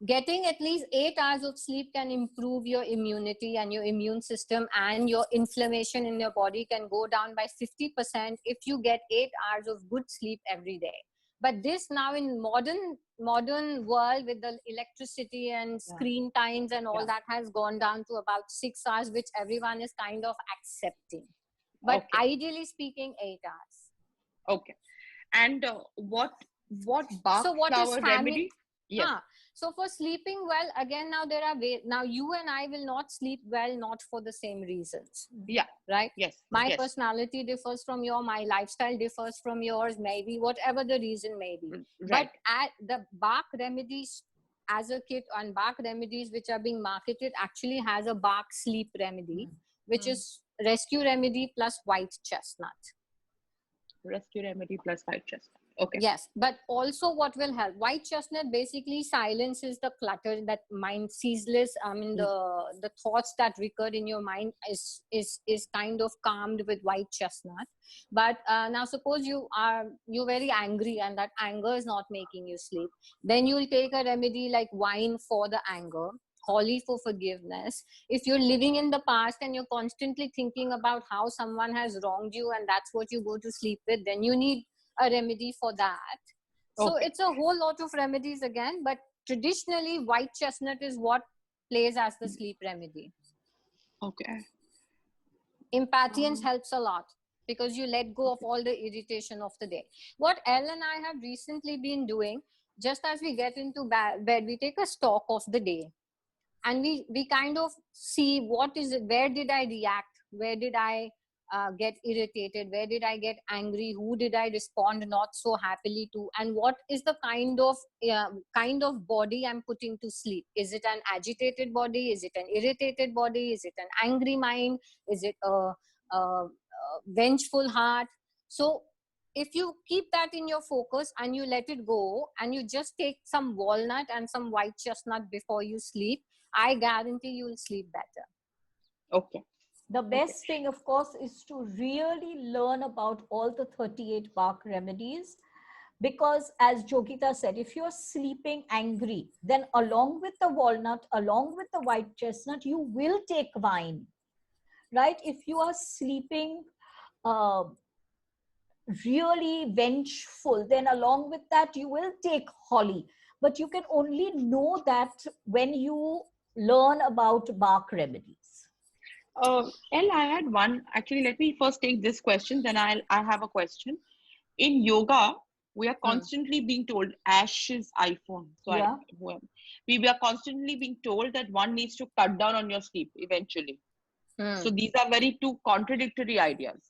Getting at least 8 hours of sleep can improve your immunity and your immune system, and your inflammation in your body can go down by 50% if you get 8 hours of good sleep every day. But this now in modern world with the electricity and screen times and all that has gone down to about 6 hours, which everyone is kind of accepting. But ideally speaking, 8 hours. Okay. And what Bach flower remedy? Yes. So for sleeping well, again, now there are now you and I will not sleep well, not for the same reasons. Yeah. Right? Yes. My personality differs from yours, my lifestyle differs from yours, maybe whatever the reason may be. Right. But at the Bach remedies as a kit and Bach remedies which are being marketed actually has a Bach sleep remedy, which is rescue remedy plus white chestnut. Rescue remedy plus white chestnut. Okay. Yes, but also what will help? White chestnut basically silences the clutter that mind ceaseless. I mean, the thoughts that recur in your mind is kind of calmed with white chestnut. But now suppose you're very angry and that anger is not making you sleep. Then you'll take a remedy like wine for the anger, holly for forgiveness. If you're living in the past and you're constantly thinking about how someone has wronged you and that's what you go to sleep with, then you need a remedy for that. So it's a whole lot of remedies again, but traditionally white chestnut is what plays as the sleep remedy. Okay. Impatience helps a lot because you let go of all the irritation of the day. What Elle and I have recently been doing, just as we get into bed, we take a stock of the day and we kind of see what is it, where did I react, where did I get irritated, where did I get angry, who did I respond not so happily to, and what is the kind of body I'm putting to sleep. Is it an agitated body, is it an irritated body, is it an angry mind, is it a vengeful heart? So if you keep that in your focus and you let it go and you just take some walnut and some white chestnut before you sleep, I guarantee you'll sleep better. Okay. The best thing, of course, is to really learn about all the 38 Bach remedies. Because as Yogita said, if you're sleeping angry, then along with the walnut, along with the white chestnut, you will take wine, right? If you are sleeping really vengeful, then along with that, you will take Holly. But you can only know that when you learn about Bach remedies. I had one. Actually, let me first take this question, then I have a question. In yoga, we are constantly being told Ash is iPhone. So Yeah. we are constantly being told that one needs to cut down on your sleep eventually. So these are very two contradictory ideas.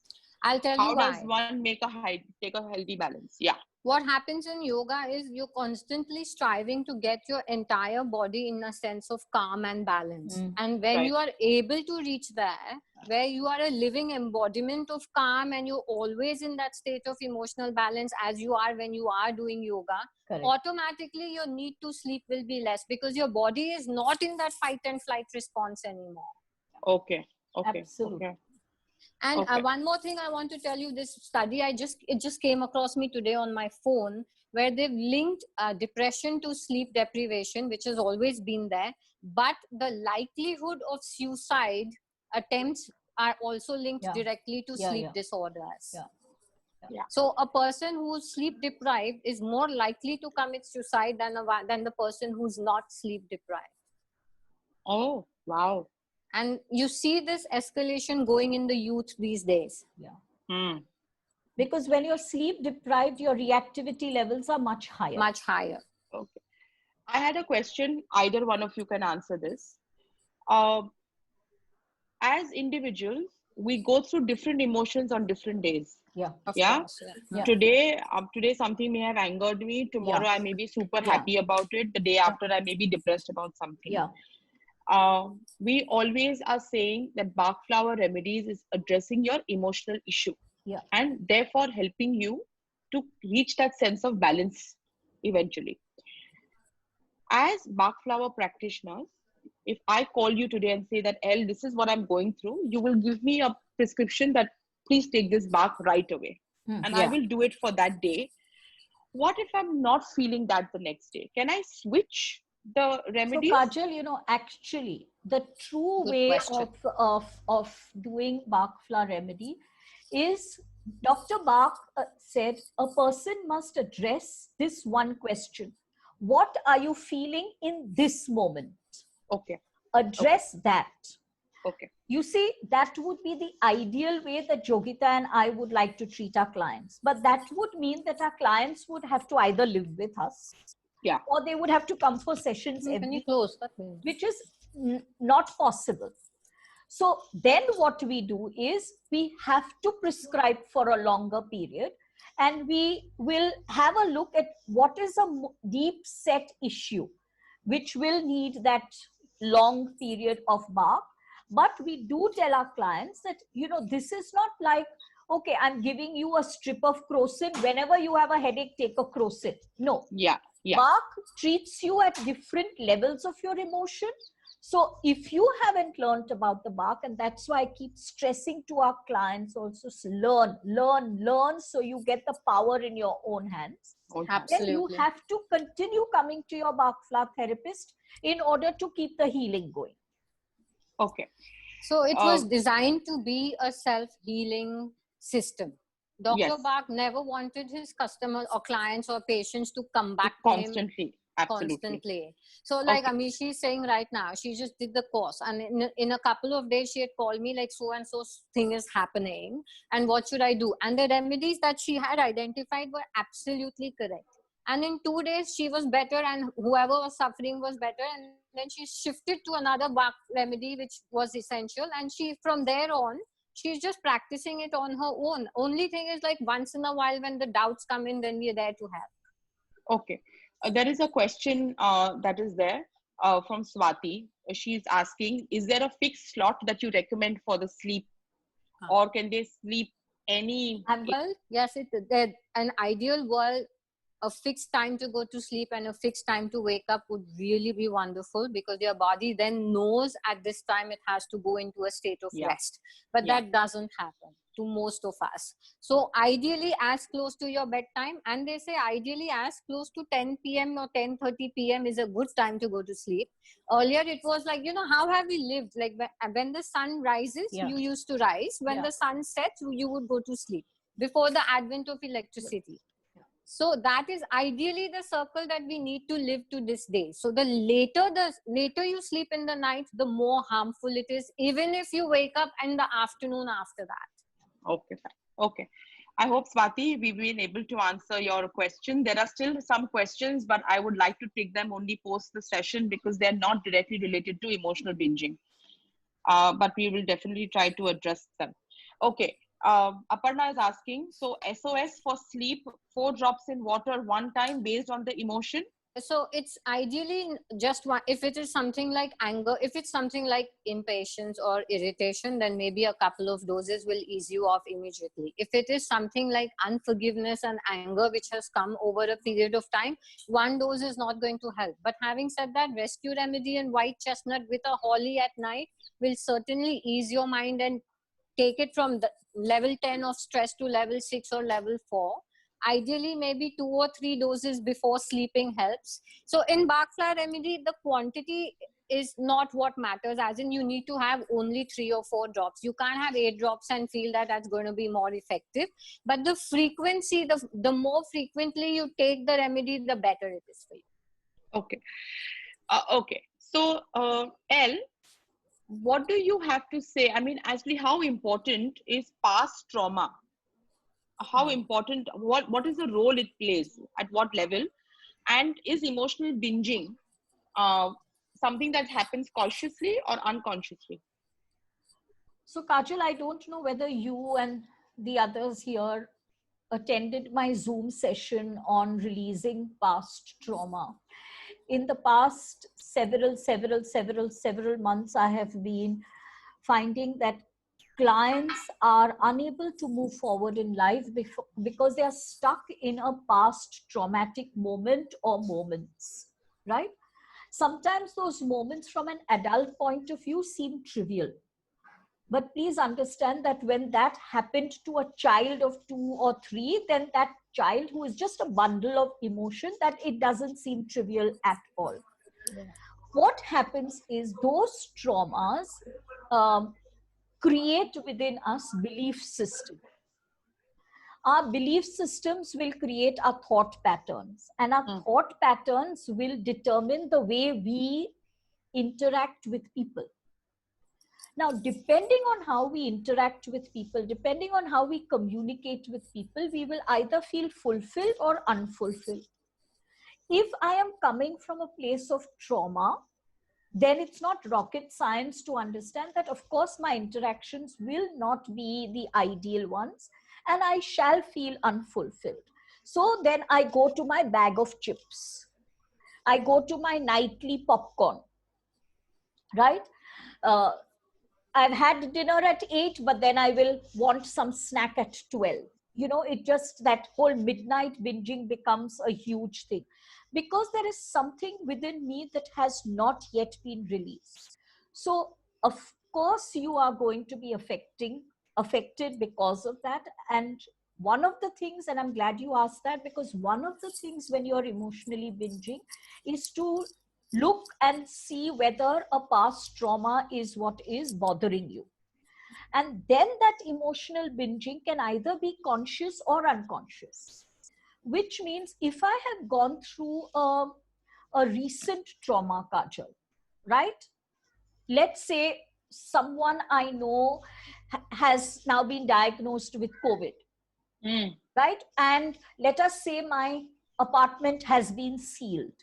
I'll tell How you does why. one take a healthy balance? Yeah. What happens in yoga is you're constantly striving to get your entire body in a sense of calm and balance. And when you are able to reach there, where you are a living embodiment of calm and you're always in that state of emotional balance as you are when you are doing yoga, automatically your need to sleep will be less because your body is not in that fight and flight response anymore. Okay. Absolutely. Okay. And one more thing I want to tell you, this study, it just came across me today on my phone, where they've linked depression to sleep deprivation, which has always been there. But the likelihood of suicide attempts are also linked directly to sleep disorders. So a person who's sleep deprived is more likely to commit suicide than the person who's not sleep deprived. Oh, wow. And you see this escalation going in the youth these days. Because when you're sleep deprived, your reactivity levels are much higher. Much higher. Okay. I had a question. Either one of you can answer this. As individuals, we go through different emotions on different days. Of course. Today something may have angered me. Tomorrow I may be super happy about it. The day after I may be depressed about something. We always are saying that Bach flower remedies is addressing your emotional issue and therefore helping you to reach that sense of balance eventually. As Bach flower practitioners, if I call you today and say that, Elle, this is what I'm going through, you will give me a prescription that please take this Bach right away. And I will do it for that day. What if I'm not feeling that the next day? Can I switch the remedies? So Kajal, actually the true way of doing Bach flower remedy is Dr. Bach said a person must address this one question. What are you feeling in this moment? Okay. Address that. Okay. You see, that would be the ideal way that Yogita and I would like to treat our clients. But that would mean that our clients would have to either live with us, or they would have to come for sessions every week, which is not possible. So then what we do is we have to prescribe for a longer period, and we will have a look at what is a deep set issue, which will need that long period of Bach. But we do tell our clients that, this is not like, okay, I'm giving you a strip of Crocin. Whenever you have a headache, take a Crocin. No. Bach treats you at different levels of your emotion. So if you haven't learned about the Bach, and that's why I keep stressing to our clients also, learn, so you get the power in your own hands. Absolutely. Then you have to continue coming to your Bach flower therapist in order to keep the healing going. Okay. So it was designed to be a self-healing system. Dr. Bach never wanted his customers or clients or patients to come back constantly. Constantly. So like Amishi is saying right now, she just did the course, and in a couple of days she had called me like, so and so thing is happening and what should I do? And the remedies that she had identified were absolutely correct. And in 2 days she was better, and whoever was suffering was better. And then she shifted to another Bach remedy which was essential, and from there on she's just practicing it on her own. Only thing is, like, once in a while when the doubts come in, then we're there to help. Okay. There is a question that is there from Swati. She's asking, is there a fixed slot that you recommend for the sleep, or can they sleep any? Well, yes, an ideal world, a fixed time to go to sleep and a fixed time to wake up would really be wonderful, because your body then knows at this time it has to go into a state of rest. But that doesn't happen to most of us. So ideally as close to your bedtime, and they say ideally as close to 10 p.m. or 10:30 p.m. is a good time to go to sleep. Earlier it was like, how have we lived? Like when the sun rises, you used to rise. When the sun sets, you would go to sleep. before the advent of electricity. So that is ideally the circle that we need to live to this day. So the later you sleep in the night, the more harmful it is, even if you wake up in the afternoon after that. Okay, fine. Okay. I hope, Swati, we've been able to answer your question. There are still some questions, but I would like to take them only post the session because they're not directly related to emotional binging. But we will definitely try to address them. Okay. Aparna is asking, so SOS for sleep, 4 drops in water one time based on the emotion? So it's ideally just one. If it is something like anger, if it's something like impatience or irritation, then maybe a couple of doses will ease you off immediately. If it is something like unforgiveness and anger which has come over a period of time, one dose is not going to help. But having said that, rescue remedy and white chestnut with a holly at night will certainly ease your mind and take it from the level 10 of stress to level 6 or level 4. Ideally, maybe 2 or 3 doses before sleeping helps. So in Bach Flower remedy, the quantity is not what matters, as in you need to have only 3 or 4 drops. You can't have 8 drops and feel that that's going to be more effective. But the frequency, the more frequently you take the remedy, the better it is for you. Okay. Okay. So, L, what do you have to say? I mean, actually, how important is past trauma? How important, what is the role it plays at what level, and is emotional binging something that happens consciously or unconsciously? So Kajal, I don't know whether you and the others here attended my Zoom session on releasing past trauma. In the past several months, I have been finding that clients are unable to move forward in life because they are stuck in a past traumatic moment or moments, right? Sometimes those moments from an adult point of view seem trivial. But please understand that when that happened to a child of 2 or 3, then that child who is just a bundle of emotion, that it doesn't seem trivial at all. Yeah. What happens is those traumas create within us belief system. Our belief systems will create our thought patterns, and our thought patterns will determine the way we interact with people. Now, depending on how we interact with people, depending on how we communicate with people, we will either feel fulfilled or unfulfilled. If I am coming from a place of trauma, then it's not rocket science to understand that, of course, my interactions will not be the ideal ones and I shall feel unfulfilled. So then I go to my bag of chips. I go to my nightly popcorn, right? I've had dinner at 8, but then I will want some snack at 12. You know, it just, that whole midnight binging becomes a huge thing because there is something within me that has not yet been released. So, of course, you are going to be affected because of that. And one of the things, and I'm glad you asked that, because one of the things when you're emotionally binging is to look and see whether a past trauma is what is bothering you. And then that emotional binging can either be conscious or unconscious, which means if I have gone through a recent trauma, Kajal, right? Let's say someone I know has now been diagnosed with COVID, right? And let us say my apartment has been sealed.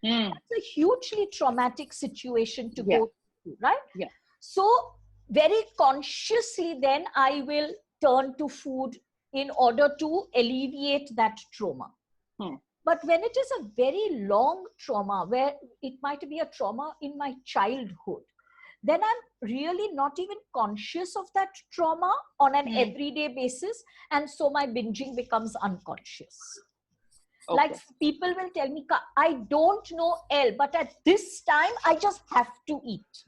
That's a hugely traumatic situation to go through, right? Yeah. So very consciously then I will turn to food in order to alleviate that trauma. But when it is a very long trauma, where it might be a trauma in my childhood, then I'm really not even conscious of that trauma on an everyday basis. And so my binging becomes unconscious. Okay. Like people will tell me, I don't know L, but at this time, I just have to eat.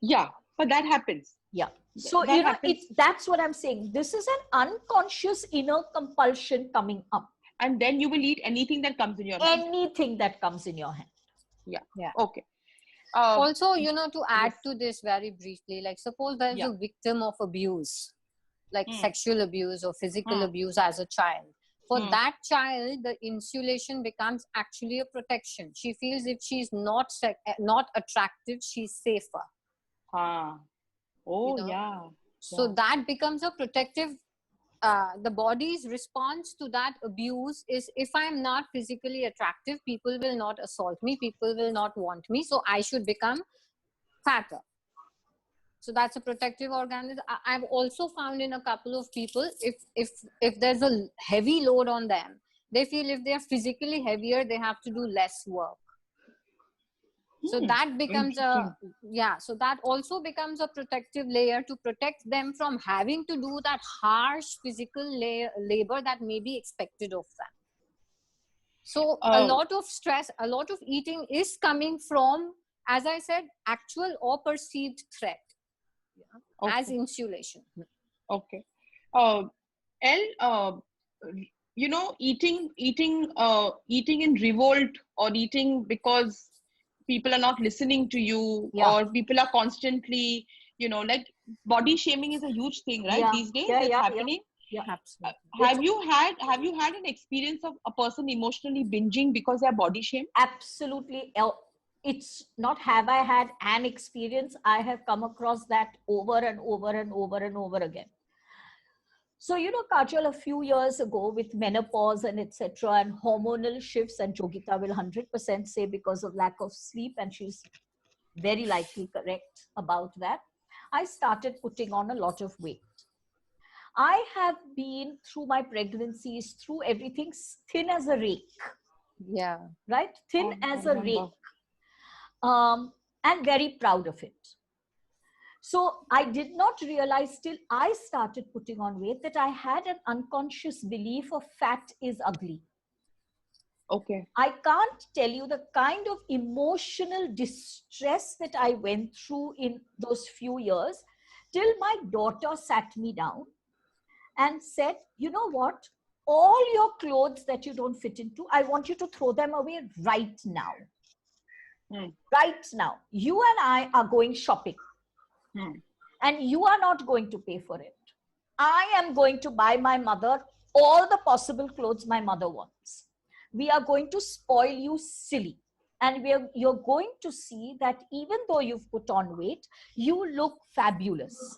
Yeah, but that happens. Yeah. So, that you know, that's what I'm saying. This is an unconscious inner compulsion coming up. And then you will eat anything that comes in your hand. Anything that comes in your hand. Yeah. Yeah. Okay. Also, you know, to add to this very briefly, like suppose there's a victim of abuse. like sexual abuse or physical abuse as a child. For that child, the insulation becomes actually a protection. She feels if she's not attractive, she's safer. Oh, You know? yeah. So that becomes a protective. The body's response to that abuse is, if I'm not physically attractive, people will not assault me, people will not want me, so I should become fatter. So that's a protective organism. I've also found in a couple of people, if there's a heavy load on them, they feel if they're physically heavier, they have to do less work. So that becomes so that also becomes a protective layer to protect them from having to do that harsh physical labor that may be expected of them. So a lot of stress, a lot of eating is coming from, as I said, actual or perceived threat. As insulation. Okay. Eating in revolt, or eating because people are not listening to you, or people are constantly, like body shaming is a huge thing, right? These days it's happening. Yeah, absolutely. Have you had an experience of a person emotionally binging because they're body shamed? Absolutely. It's not have I had an experience, I have come across that over and over and over and over again. So, Kajal, a few years ago with menopause and etc. and hormonal shifts, and Yogita will 100% say because of lack of sleep, and she's very likely correct about that, I started putting on a lot of weight. I have been through my pregnancies, through everything, thin as a rake. Yeah. Right? Thin as a rake. And very proud of it. So I did not realize till I started putting on weight that I had an unconscious belief of fat is ugly. Okay. I can't tell you the kind of emotional distress that I went through in those few years, till my daughter sat me down and said, you know what? All your clothes that you don't fit into, I want you to throw them away right now. Right now. You and I are going shopping. And you are not going to pay for it. I am going to buy my mother all the possible clothes my mother wants. We are going to spoil you silly. And you're going to see that even though you've put on weight, you look fabulous.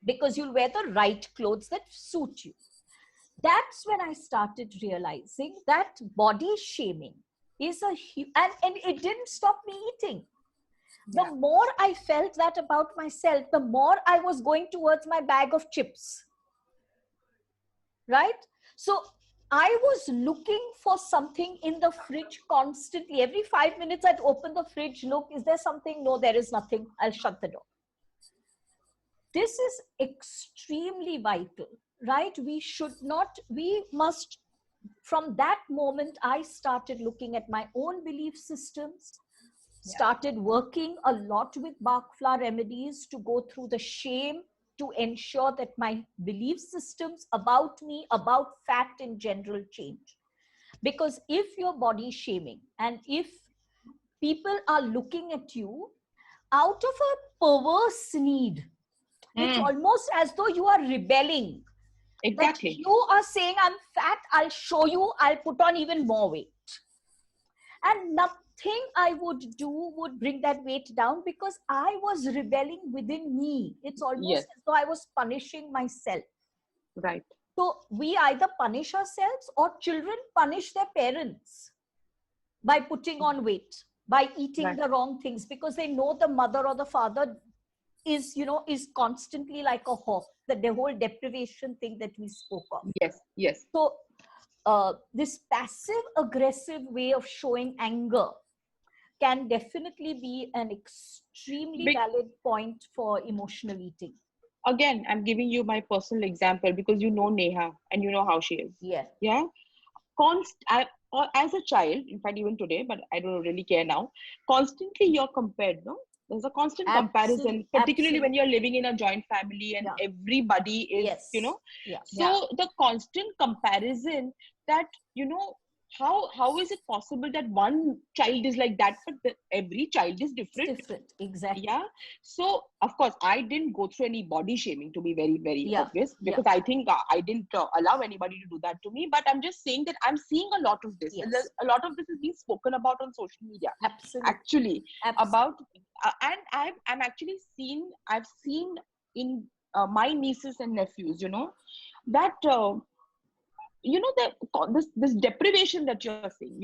Because you'll wear the right clothes that suit you. That's when I started realizing that body shaming is and it didn't stop me eating. The more I felt that about myself, the more I was going towards my bag of chips. Right? So I was looking for something in the fridge constantly. Every 5 minutes I'd open the fridge, look, is there something? No, there is nothing. I'll shut the door. This is extremely vital, right? We must, from that moment, I started looking at my own belief systems, started working a lot with Bach flower remedies to go through the shame, to ensure that my belief systems about me, about fat in general, change. Because if you're body shaming and if people are looking at you out of a perverse need, it's almost as though you are rebelling. Exactly. That you are saying, I'm fat, I'll show you, I'll put on even more weight. And nothing I would do would bring that weight down, because I was rebelling within me. It's almost as though I was punishing myself. Right. So we either punish ourselves, or children punish their parents by putting on weight, by eating the wrong things, because they know the mother or the father is constantly like a hawk, the whole deprivation thing that we spoke of. Yes. So this passive aggressive way of showing anger can definitely be an extremely valid point for emotional eating. Again, I'm giving you my personal example because you know Neha and you know how she is. Yeah. As a child, in fact, even today, but I don't really care now, constantly you're compared, no? There's a constant comparison, particularly when you're living in a joint family and everybody is, so the constant comparison that, how is it possible that one child is like that, but every child is different? Different, exactly. Yeah. So of course I didn't go through any body shaming, to be very Yeah, obvious, yeah. because I think I didn't allow anybody to do that to me. But I'm just saying that I'm seeing a lot of this. Yes. A lot of this is being spoken about on social media, Absolutely. actually, Absolutely. about and I've seen in my nieces and nephews, that this deprivation that you're saying,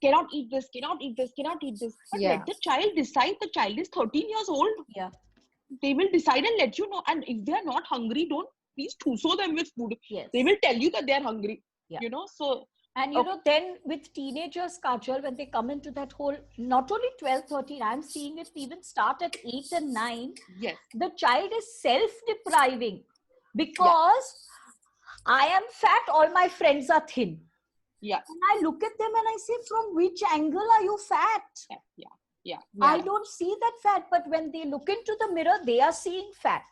cannot eat this, cannot eat this, cannot eat this. But Yeah. let the child decide. The child is 13 years old. Yeah. They will decide and let you know. And if they are not hungry, don't please tuso them with food. Yes. They will tell you that they are hungry. Yeah. So. And then with teenagers, Kajal, when they come into that whole, not only 12, 13, I'm seeing it even start at 8 and 9. Yes. The child is self-depriving because I am fat, all my friends are thin. Yeah. And I look at them and I say, from which angle are you fat? Yeah. I don't see that fat, but when they look into the mirror, they are seeing fat.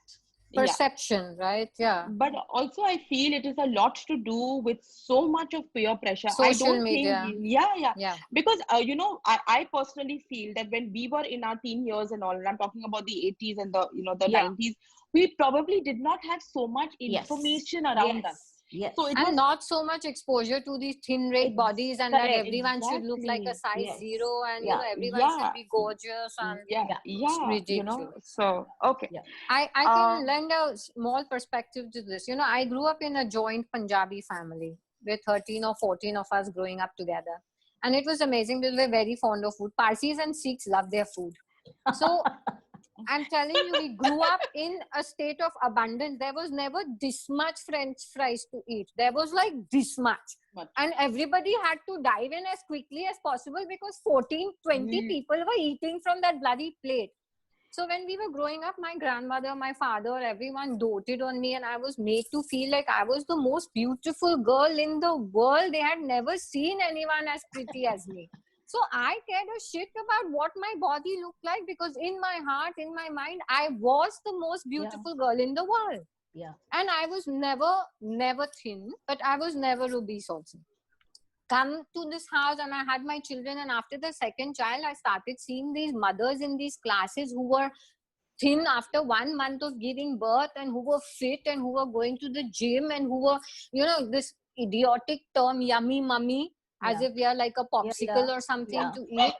Perception, right? Yeah. But also I feel it is a lot to do with so much of peer pressure. Social I don't media. think, yeah. Because, I personally feel that when we were in our teen years and all, and I'm talking about the 80s and the 90s, we probably did not have so much information around us. Yes. So and not so much exposure to these thin rate bodies, and that everyone should look like a size 0, and everyone should be gorgeous and ridiculous. So okay. I can lend a small perspective to this. I grew up in a joint Punjabi family with 13 or 14 of us growing up together, and it was amazing. We were very fond of food. Parsis and Sikhs love their food. So I'm telling you, we grew up in a state of abundance. There was never this much French fries to eat. There was like this much. And everybody had to dive in as quickly as possible because 14, 20 people were eating from that bloody plate. So when we were growing up, my grandmother, my father, everyone doted on me, and I was made to feel like I was the most beautiful girl in the world. They had never seen anyone as pretty as me. So I cared a shit about what my body looked like, because in my heart, in my mind, I was the most beautiful girl in the world. Yeah. And I was never thin, but I was never obese also. Come to this house and I had my children, and after the second child, I started seeing these mothers in these classes who were thin after 1 month of giving birth, and who were fit, and who were going to the gym, and who were, this idiotic term, yummy mummy, as if we are like a popsicle or something to eat.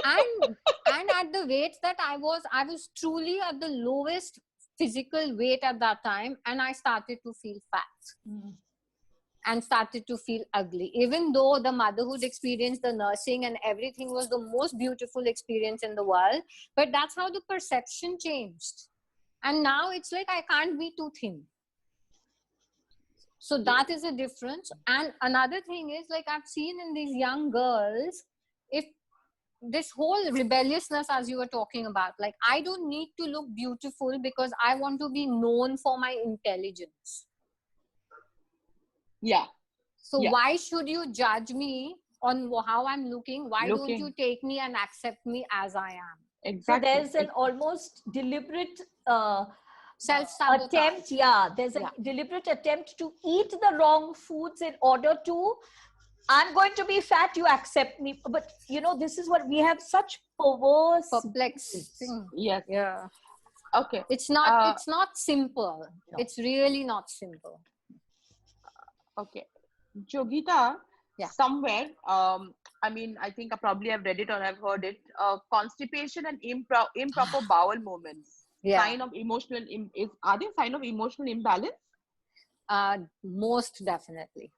And at the weight that I was truly at the lowest physical weight at that time, and I started to feel fat. And started to feel ugly, even though the motherhood experience, the nursing and everything was the most beautiful experience in the world. But that's how the perception changed. And now it's like, I can't be too thin. So that is a difference. And another thing is, like, I've seen in these young girls, if this whole rebelliousness, as you were talking about, like, I don't need to look beautiful because I want to be known for my intelligence. Yeah. So why should you judge me on how I'm looking? Why don't you take me and accept me as I am? Exactly. So there's an almost deliberate self-sabotage. Attempt. There's a deliberate attempt to eat the wrong foods in order to, I'm going to be fat, you accept me. But this is what we have, such perplexing. Yes. Yeah. Okay. It's not simple. No. It's really not simple. Okay. Yogita, somewhere, I think I probably have read it or I've heard it, constipation and improper bowel movements. Sign of emotional, are they sign of emotional imbalance? Most definitely.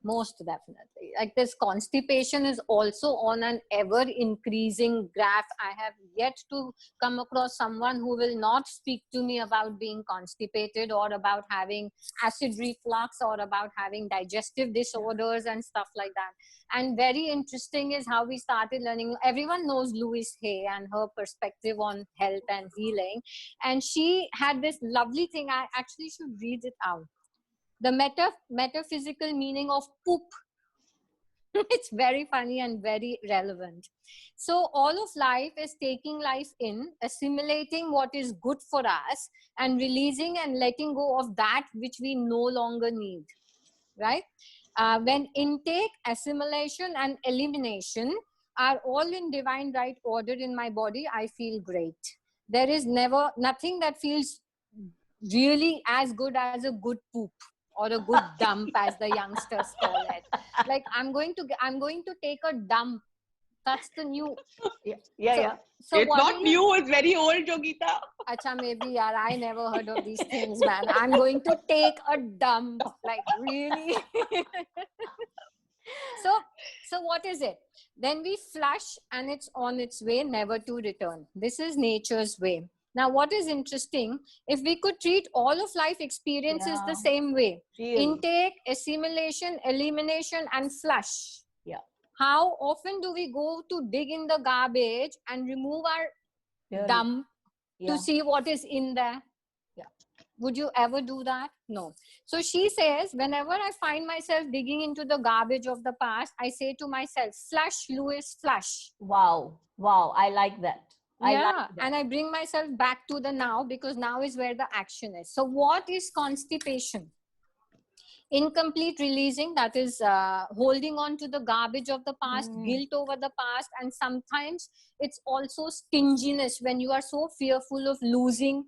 Like, this constipation is also on an ever increasing graph. I have yet to come across someone who will not speak to me about being constipated, or about having acid reflux, or about having digestive disorders and stuff like that. And very interesting is how we started learning. Everyone knows Louise Hay and her perspective on health and healing. And she had this lovely thing. I actually should read it out. The metaphysical meaning of poop. It's very funny and very relevant. So all of life is taking life in, assimilating what is good for us, and releasing and letting go of that which we no longer need, right? When intake, assimilation, and elimination are all in divine right order in my body, I feel great. There is nothing that feels really as good as a good poop or a good dump, as the youngsters call it. Like I'm going to take a dump. That's the new. Yeah. So It's what not do you? new, it's very old, Yogita. Acha, maybe, yaar, I never heard of these things, man. I'm going to take a dump. Like, really? So what is it? Then we flush and it's on its way, never to return. This is nature's way. Now, what is interesting, if we could treat all of life experiences the same way, Really. intake, assimilation, elimination, and flush. Yeah. How often do we go to dig in the garbage and remove our dump to see what is in there? Yeah. Would you ever do that? No. So she says, whenever I find myself digging into the garbage of the past, I say to myself, flush, Lewis, flush. Wow. I like that. And I bring myself back to the now, because now is where the action is. So what is constipation? Incomplete releasing, that is holding on to the garbage of the past, guilt over the past, and sometimes it's also stinginess, when you are so fearful of losing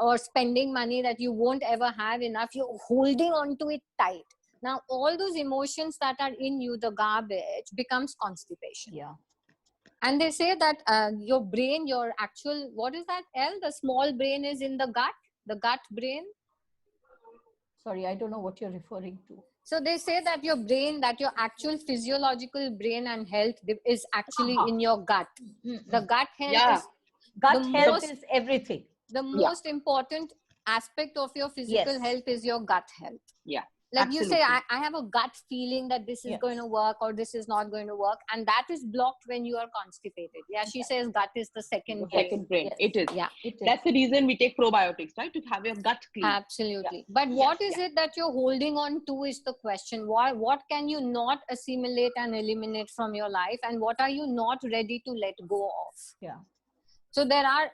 or spending money that you won't ever have enough, you're holding on to it tight. Now all those emotions that are in you, the garbage, becomes constipation. And they say that your brain, your actual, what is that, the small brain is in the gut brain. Sorry, I don't know what you're referring to. So they say that your brain, that your actual physiological brain and health is actually in your gut. The gut health is everything. The most important aspect of your physical health is your gut health. Like absolutely. You say, I have a gut feeling that this is going to work or this is not going to work. And that is blocked when you are constipated. She says gut is the second brain. Second brain. It is. It is. That's the reason we take probiotics, right? To have your gut clean. Absolutely. But what is it that you're holding on to is the question. What can you not assimilate and eliminate from your life? And what are you not ready to let go of? So there are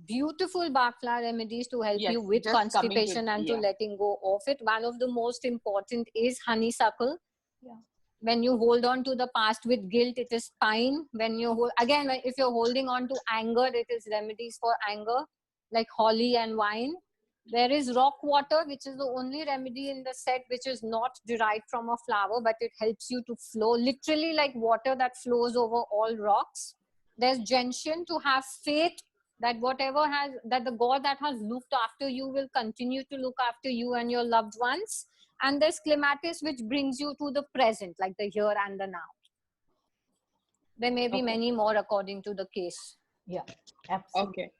beautiful Bach flower remedies to help you with constipation and to letting go of it. One of the most important is honeysuckle. When you hold on to the past with guilt, it is pine. When you again, if you're holding on to anger, it is remedies for anger, like holly and wine. There is rock water, which is the only remedy in the set which is not derived from a flower, but it helps you to flow, literally like water that flows over all rocks. There's gentian, to have faith that whatever that the God that has looked after you will continue to look after you and your loved ones. And there's clematis, which brings you to the present, like the here and the now. There may be many more according to the case. Absolutely. Okay.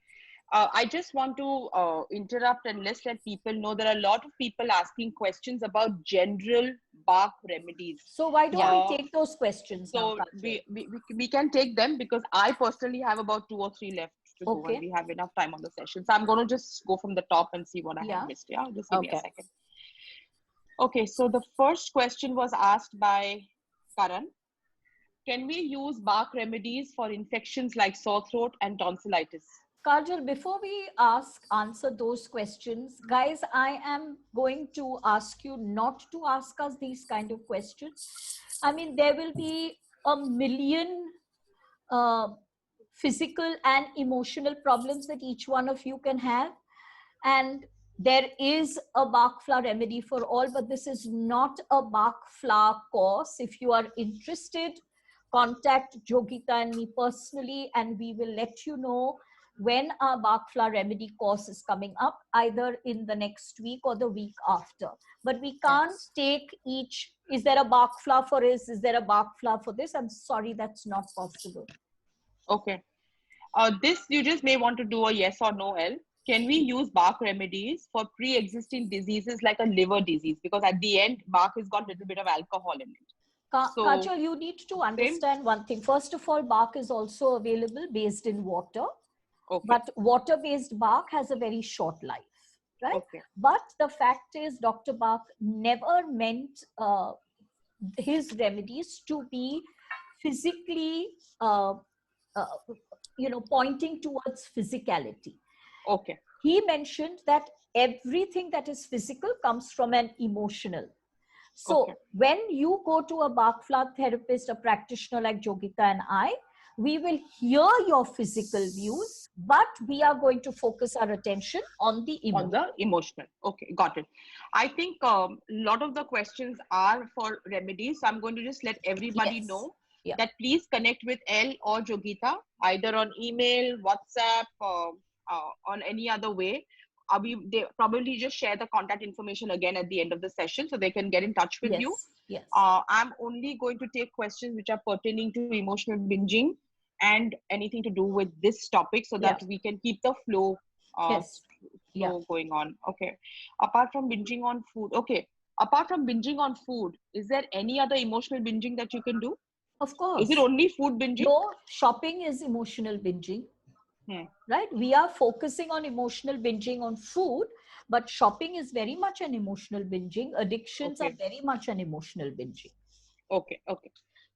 I just want to interrupt and let people know there are a lot of people asking questions about general Bach remedies. So why don't we take those questions now? We can take them, because I personally have about 2 or 3 left to go, and we have enough time on the session. So I'm going to just go from the top and see what I have missed. Just give me a second. Okay, so the first question was asked by Karan. Can we use Bach remedies for infections like sore throat and tonsillitis? Kajal, before we answer those questions, guys, I am going to ask you not to ask us these kind of questions. I mean, there will be a million physical and emotional problems that each one of you can have. And there is a Bach flower remedy for all, but this is not a Bach flower course. If you are interested, contact Yogita and me personally, and we will let you know when our Bach flower remedy course is coming up, either in the next week or the week after. But we can't take each, is there a Bach flower for this? Is there a Bach flower for this? I'm sorry, that's not possible. Okay. This you just may want to do a yes or no, L. Can we use Bach remedies for pre-existing diseases like a liver disease? Because at the end, Bach has got a little bit of alcohol in it. Kajal, you need to understand one thing. First of all, Bach is also available based in water. But water-based Bach has a very short life, right? But the fact is, Dr. Bach never meant his remedies to be physically, pointing towards physicality. He mentioned that everything that is physical comes from an emotional. So Okay. when you go to a bark flower therapist, a practitioner like Yogita and I, we will hear your physical views, but we are going to focus our attention on the On emotion. the emotional. Okay, got it. I think a lot of the questions are for remedies. So I'm going to just let everybody Yes. know Yeah. that please connect with Elle or Jogita either on email, WhatsApp, on any other way. They probably just share the contact information again at the end of the session so they can get in touch with you. Yes. Yes. I'm only going to take questions which are pertaining to emotional binging and anything to do with this topic so that we can keep the flow Yes. Yeah. going on. Okay. Apart from binging on food, okay. Apart from binging on food, is there any other emotional binging that you can do? Of Is course. it only food binging? No, shopping is emotional binging. Right? We are focusing on emotional binging on food, but shopping is very much an emotional binging. Addictions are Okay. very much an emotional binging. Okay. Okay.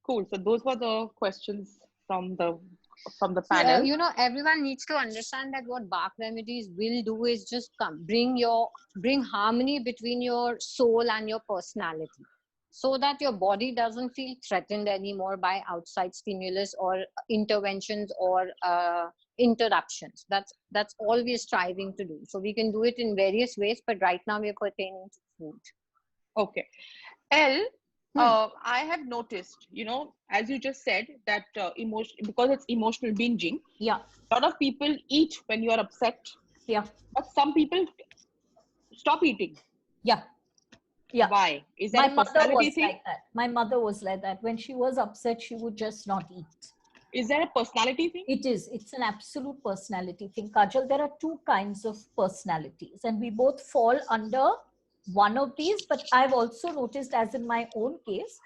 Cool. So those were the questions from the See, panel. you know, everyone needs to understand that what bark remedies will do is just bring harmony between your soul and your personality, so that your body doesn't feel threatened anymore by outside stimulus or interventions or interruptions. That's all we're striving to do. So we can do it in various ways, but right now we're pertaining to food. Okay. Elle, I have noticed, as you just said, that emotion, because it's emotional binging, Yeah. a lot of people eat when you are upset, Yeah. but some people stop eating. Yeah. Yeah. Why? Is My that a mother personality was thing? like that. My mother was like that. When she was upset, she would just not eat. Is that a personality thing? It is. It's an absolute personality thing. Kajal, there are two kinds of personalities, and we both fall under one of these. But I've also noticed, as in my own case,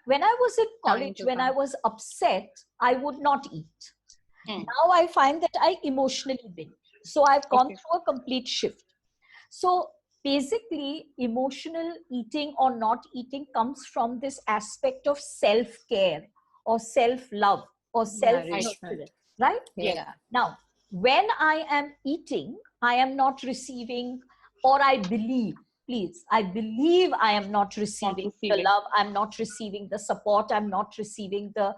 when I was in college, when I was upset, I would not eat. Now I find that I emotionally binge. So I've gone through a complete shift. So basically, emotional eating or not eating comes from this aspect of self-care or self-love or self-nurturing, right? Yeah. Now, when I am eating, I am not receiving, or I believe, please, I believe I am not receiving the love, I'm not receiving the support, I'm not receiving the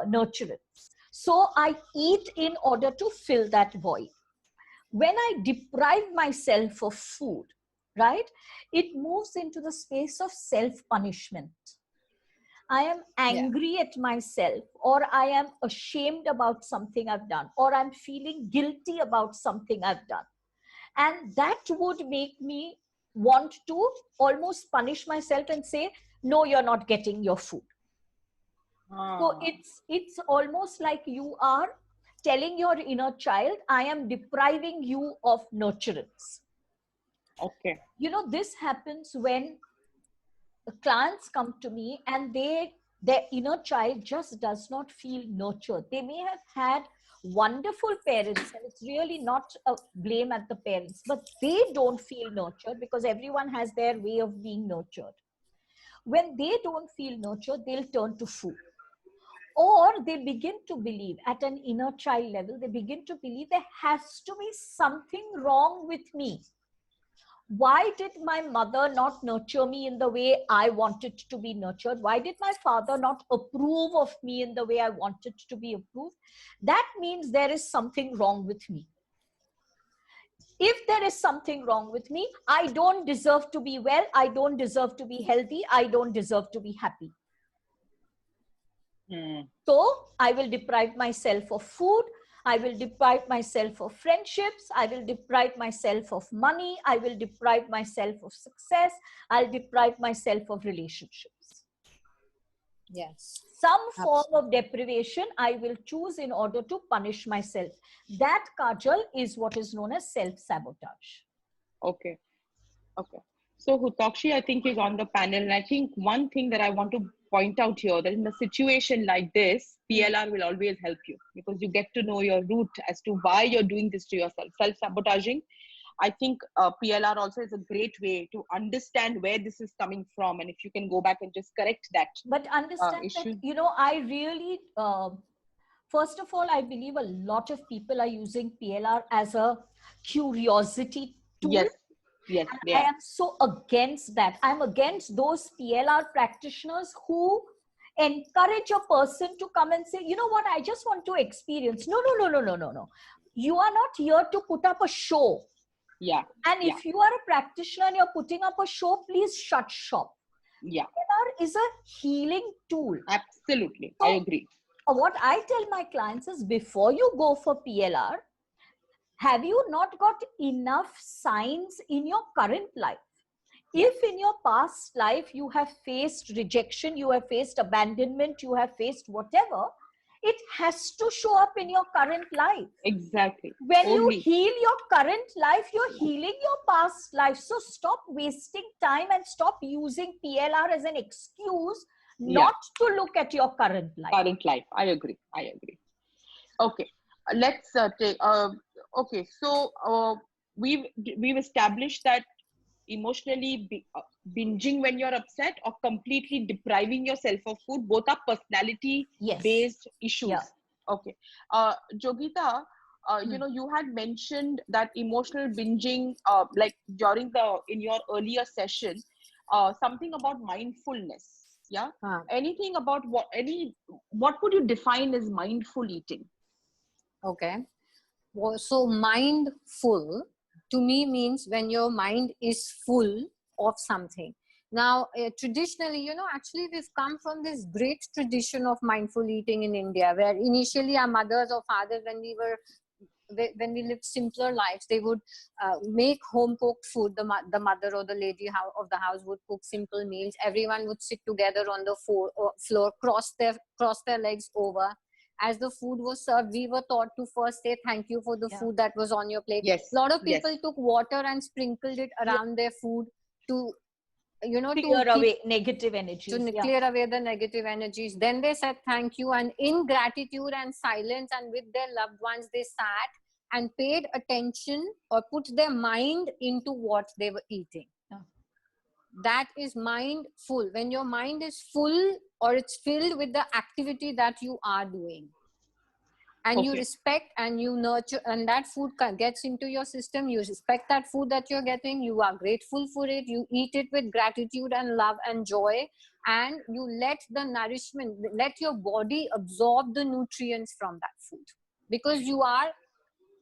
nurturance. So I eat in order to fill that void. When I deprive myself of food, right, it moves into the space of self-punishment. I am angry at myself, or I am ashamed about something I've done, or I'm feeling guilty about something I've done. And that would make me want to almost punish myself and say, no, you're not getting your food. So it's almost like you are telling your inner child, I am depriving you of nurturance. Okay. You know, this happens when clients come to me and their inner child just does not feel nurtured. They may have had wonderful parents, and it's really not a blame at the parents, but they don't feel nurtured because everyone has their way of being nurtured. When they don't feel nurtured, they'll turn to food. Or they begin to believe at an inner child level, they begin to believe there has to be something wrong with me. Why did my mother not nurture me in the way I wanted to be nurtured? Why did my father not approve of me in the way I wanted to be approved? That means there is something wrong with me. If there is something wrong with me, I don't deserve to be well, I don't deserve to be healthy, I don't deserve to be happy. So I will deprive myself of food, I will deprive myself of friendships, I will deprive myself of money, I will deprive myself of success, I'll deprive myself of relationships. Yes. Some form of deprivation I will choose in order to punish myself. That, Kajal, is what is known as self-sabotage. Okay. Okay. So Hutakshi, I think, is on the panel. And I think one thing that I want to point out here, that in a situation like this, PLR will always help you because you get to know your root as to why you're doing this to yourself. Self-sabotaging, I think PLR also is a great way to understand where this is coming from. And if you can go back and just correct that. But understand issue. that, you know, I really, first of all, I believe a lot of people are using PLR as a curiosity tool. Yes. Yes, And they I are. am so against that. I'm against those PLR practitioners who encourage a person to come and say, you know what, I just want to experience. No, no, no, no, no, no, no. You are not here to put up a show. Yeah, And yeah, if you are a practitioner and you're putting up a show, please shut shop. yeah. PLR is a healing tool. Absolutely. So, I agree. what I tell my clients is, before you go for PLR, have you not got enough signs in your current life? Yes. If in your past life you have faced rejection, you have faced abandonment, you have faced whatever, it has to show up in your current life. Exactly. When you Only. heal your current life, you're healing your past life. So stop wasting time and stop using PLR as an excuse not to look at your current life. Current life. I agree. I agree. Okay. Let's take. Okay. So we've established that emotionally binging when you're upset or completely depriving yourself of food, both are personality based issues. Yeah. Okay. Jogita, you know, you had mentioned that emotional binging, like in your earlier session, something about mindfulness. Yeah. Anything about what would you define as mindful eating? Okay. Well, so mindful to me means when your mind is full of something. Now, traditionally, you know, actually we've come from this great tradition of mindful eating in India, where initially our mothers or fathers, when we lived simpler lives, they would make home cooked food. The mother or the lady of the house would cook simple meals. Everyone would sit together on the floor, cross their legs over. As the food was served, we were taught to first say thank you for the food that was on your plate. Yes. A lot of people took water and sprinkled it around their food to, you know, clear away negative energies. To clear away the negative energies. Then they said thank you, and in gratitude and silence and with their loved ones, they sat and paid attention or put their mind into what they were eating. That is mindful. When your mind is full or it's filled with the activity that you are doing, and you respect and you nurture, and that food gets into your system, you respect that food that you're getting, you are grateful for it, you eat it with gratitude and love and joy, and you let the nourishment, let your body absorb the nutrients from that food, because you are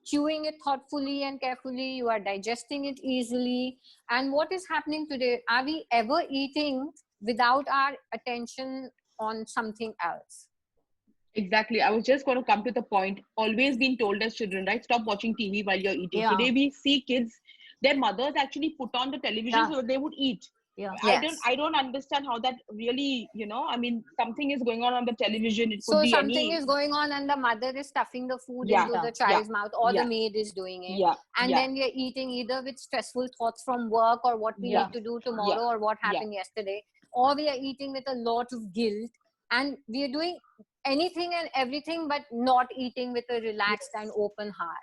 chewing it thoughtfully and carefully, you are digesting it easily. And what is happening today, are we ever eating without our attention on something else? Exactly. I was just going to come to the point. Always been told as children, right? Stop watching TV while you're eating. Yeah. Today we see kids, their mothers actually put on the television so they would eat. Yeah. I don't understand how that really, you know, I mean, something is going on the television. It could So be something is going on and the mother is stuffing the food into the child's mouth, or the maid is doing it. And then we are eating either with stressful thoughts from work or what we need to do tomorrow or what happened yesterday, or we are eating with a lot of guilt, and we are doing anything and everything but not eating with a relaxed and open heart.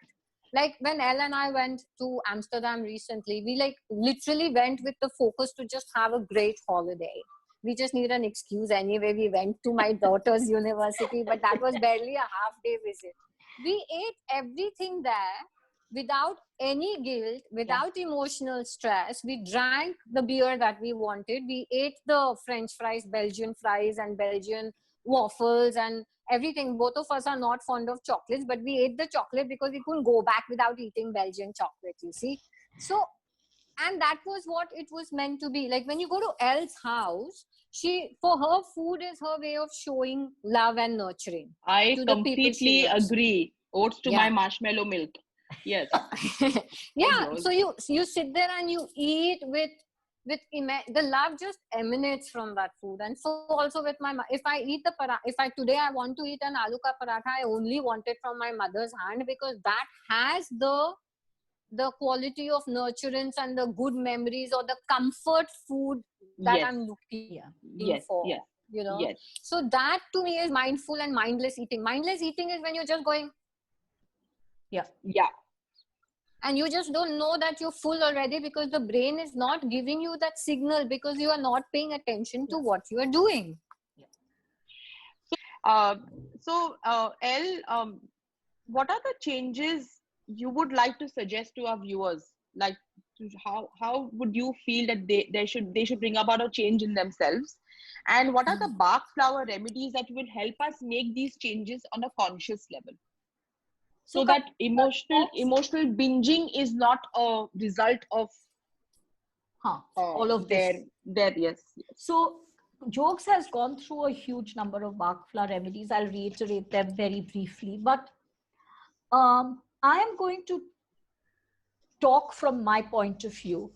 Like when Elle and I went to Amsterdam recently, we like literally went with the focus to just have a great holiday. We just need an excuse anyway. We went to my daughter's university, but that was barely a half-day visit. We ate everything there without any guilt, without emotional stress. We drank the beer that we wanted. We ate the French fries, Belgian fries, and Belgian waffles and everything. Both of us are not fond of chocolates, but we ate the chocolate because we couldn't go back without eating Belgian chocolate, you see. So, and that was what it was meant to be. Like when you go to Elle's house, for her, food is her way of showing love and nurturing. I completely agree. Oats to my marshmallow milk. Yes. So you sit there and you eat with the love just emanates from that food. And so also with if I eat today I want to eat an aloo ka paratha, I only want it from my mother's hand, because that has the quality of nurturance and the good memories or the comfort food that I'm looking for. You know, so that to me is mindful and mindless eating. Mindless eating is when you're just going, and you just don't know that you're full already, because the brain is not giving you that signal, because you are not paying attention to what you are doing. So, Elle, what are the changes you would like to suggest to our viewers? Like how would you feel that they should bring about a change in themselves, and what are the Bach flower remedies that will help us make these changes on a conscious level, so that emotional binging is not a result of all of this. Yes. So Jokes has gone through a huge number of Bach flower remedies. I'll reiterate them very briefly, but I am going to talk from my point of view.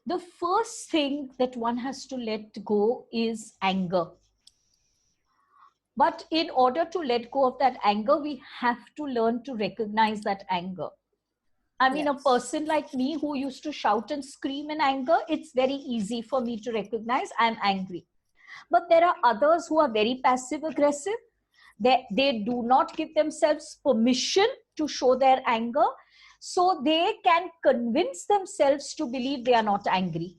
The first thing that one has to let go is anger. But in order to let go of that anger, we have to learn to recognize that anger. I mean, Yes. a person like me who used to shout and scream in anger, it's very easy for me to recognize I'm angry. But there are others who are very passive aggressive. They do not give themselves permission to show their anger. So they can convince themselves to believe they are not angry.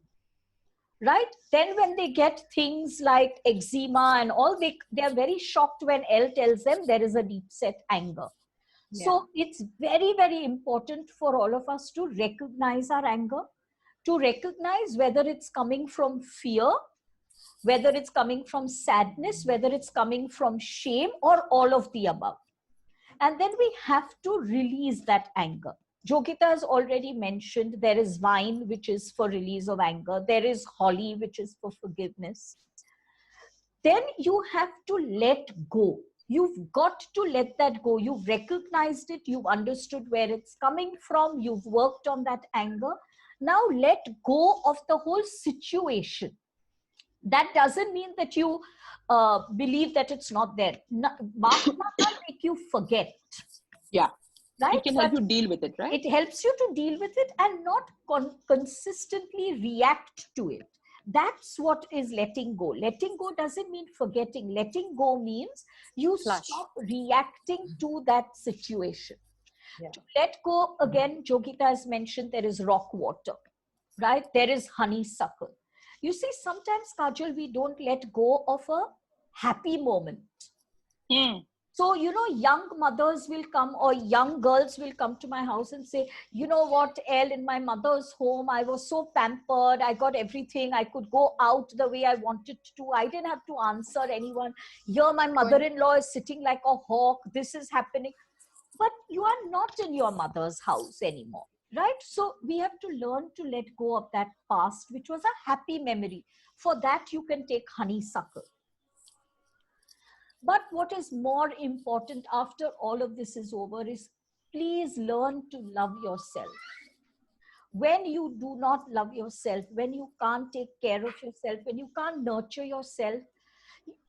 Right? Then when they get things like eczema and all, they are very shocked when L tells them there is a deep set anger. Yeah. So it's very, very important for all of us to recognize our anger, to recognize whether it's coming from fear, whether it's coming from sadness, whether it's coming from shame, or all of the above. And then we have to release that anger. Jogita has already mentioned there is wine, which is for release of anger. There is holly, which is for forgiveness. Then you have to let go. You've got to let that go. You've recognized it. You've understood where it's coming from. You've worked on that anger. Now let go of the whole situation. That doesn't mean that you believe that it's not there. Bach can't make you forget. Yeah. Right? It can help you deal with it, right? It helps you to deal with it and not consistently react to it. That's what is letting go. Letting go doesn't mean forgetting. Letting go means you stop reacting to that situation. Yeah. To let go, again, Jogita has mentioned there is rock water, right? There is honeysuckle. You see, sometimes, Kajal, we don't let go of a happy moment. So, young mothers will come, or young girls will come to my house and say, you know what, Elle, in my mother's home, I was so pampered. I got everything. I could go out the way I wanted to. I didn't have to answer anyone. Here, my mother-in-law is sitting like a hawk. This is happening. But you are not in your mother's house anymore, right? So we have to learn to let go of that past, which was a happy memory. For that, you can take honeysuckle. But what is more important after all of this is over is please learn to love yourself. When you do not love yourself, when you can't take care of yourself, when you can't nurture yourself,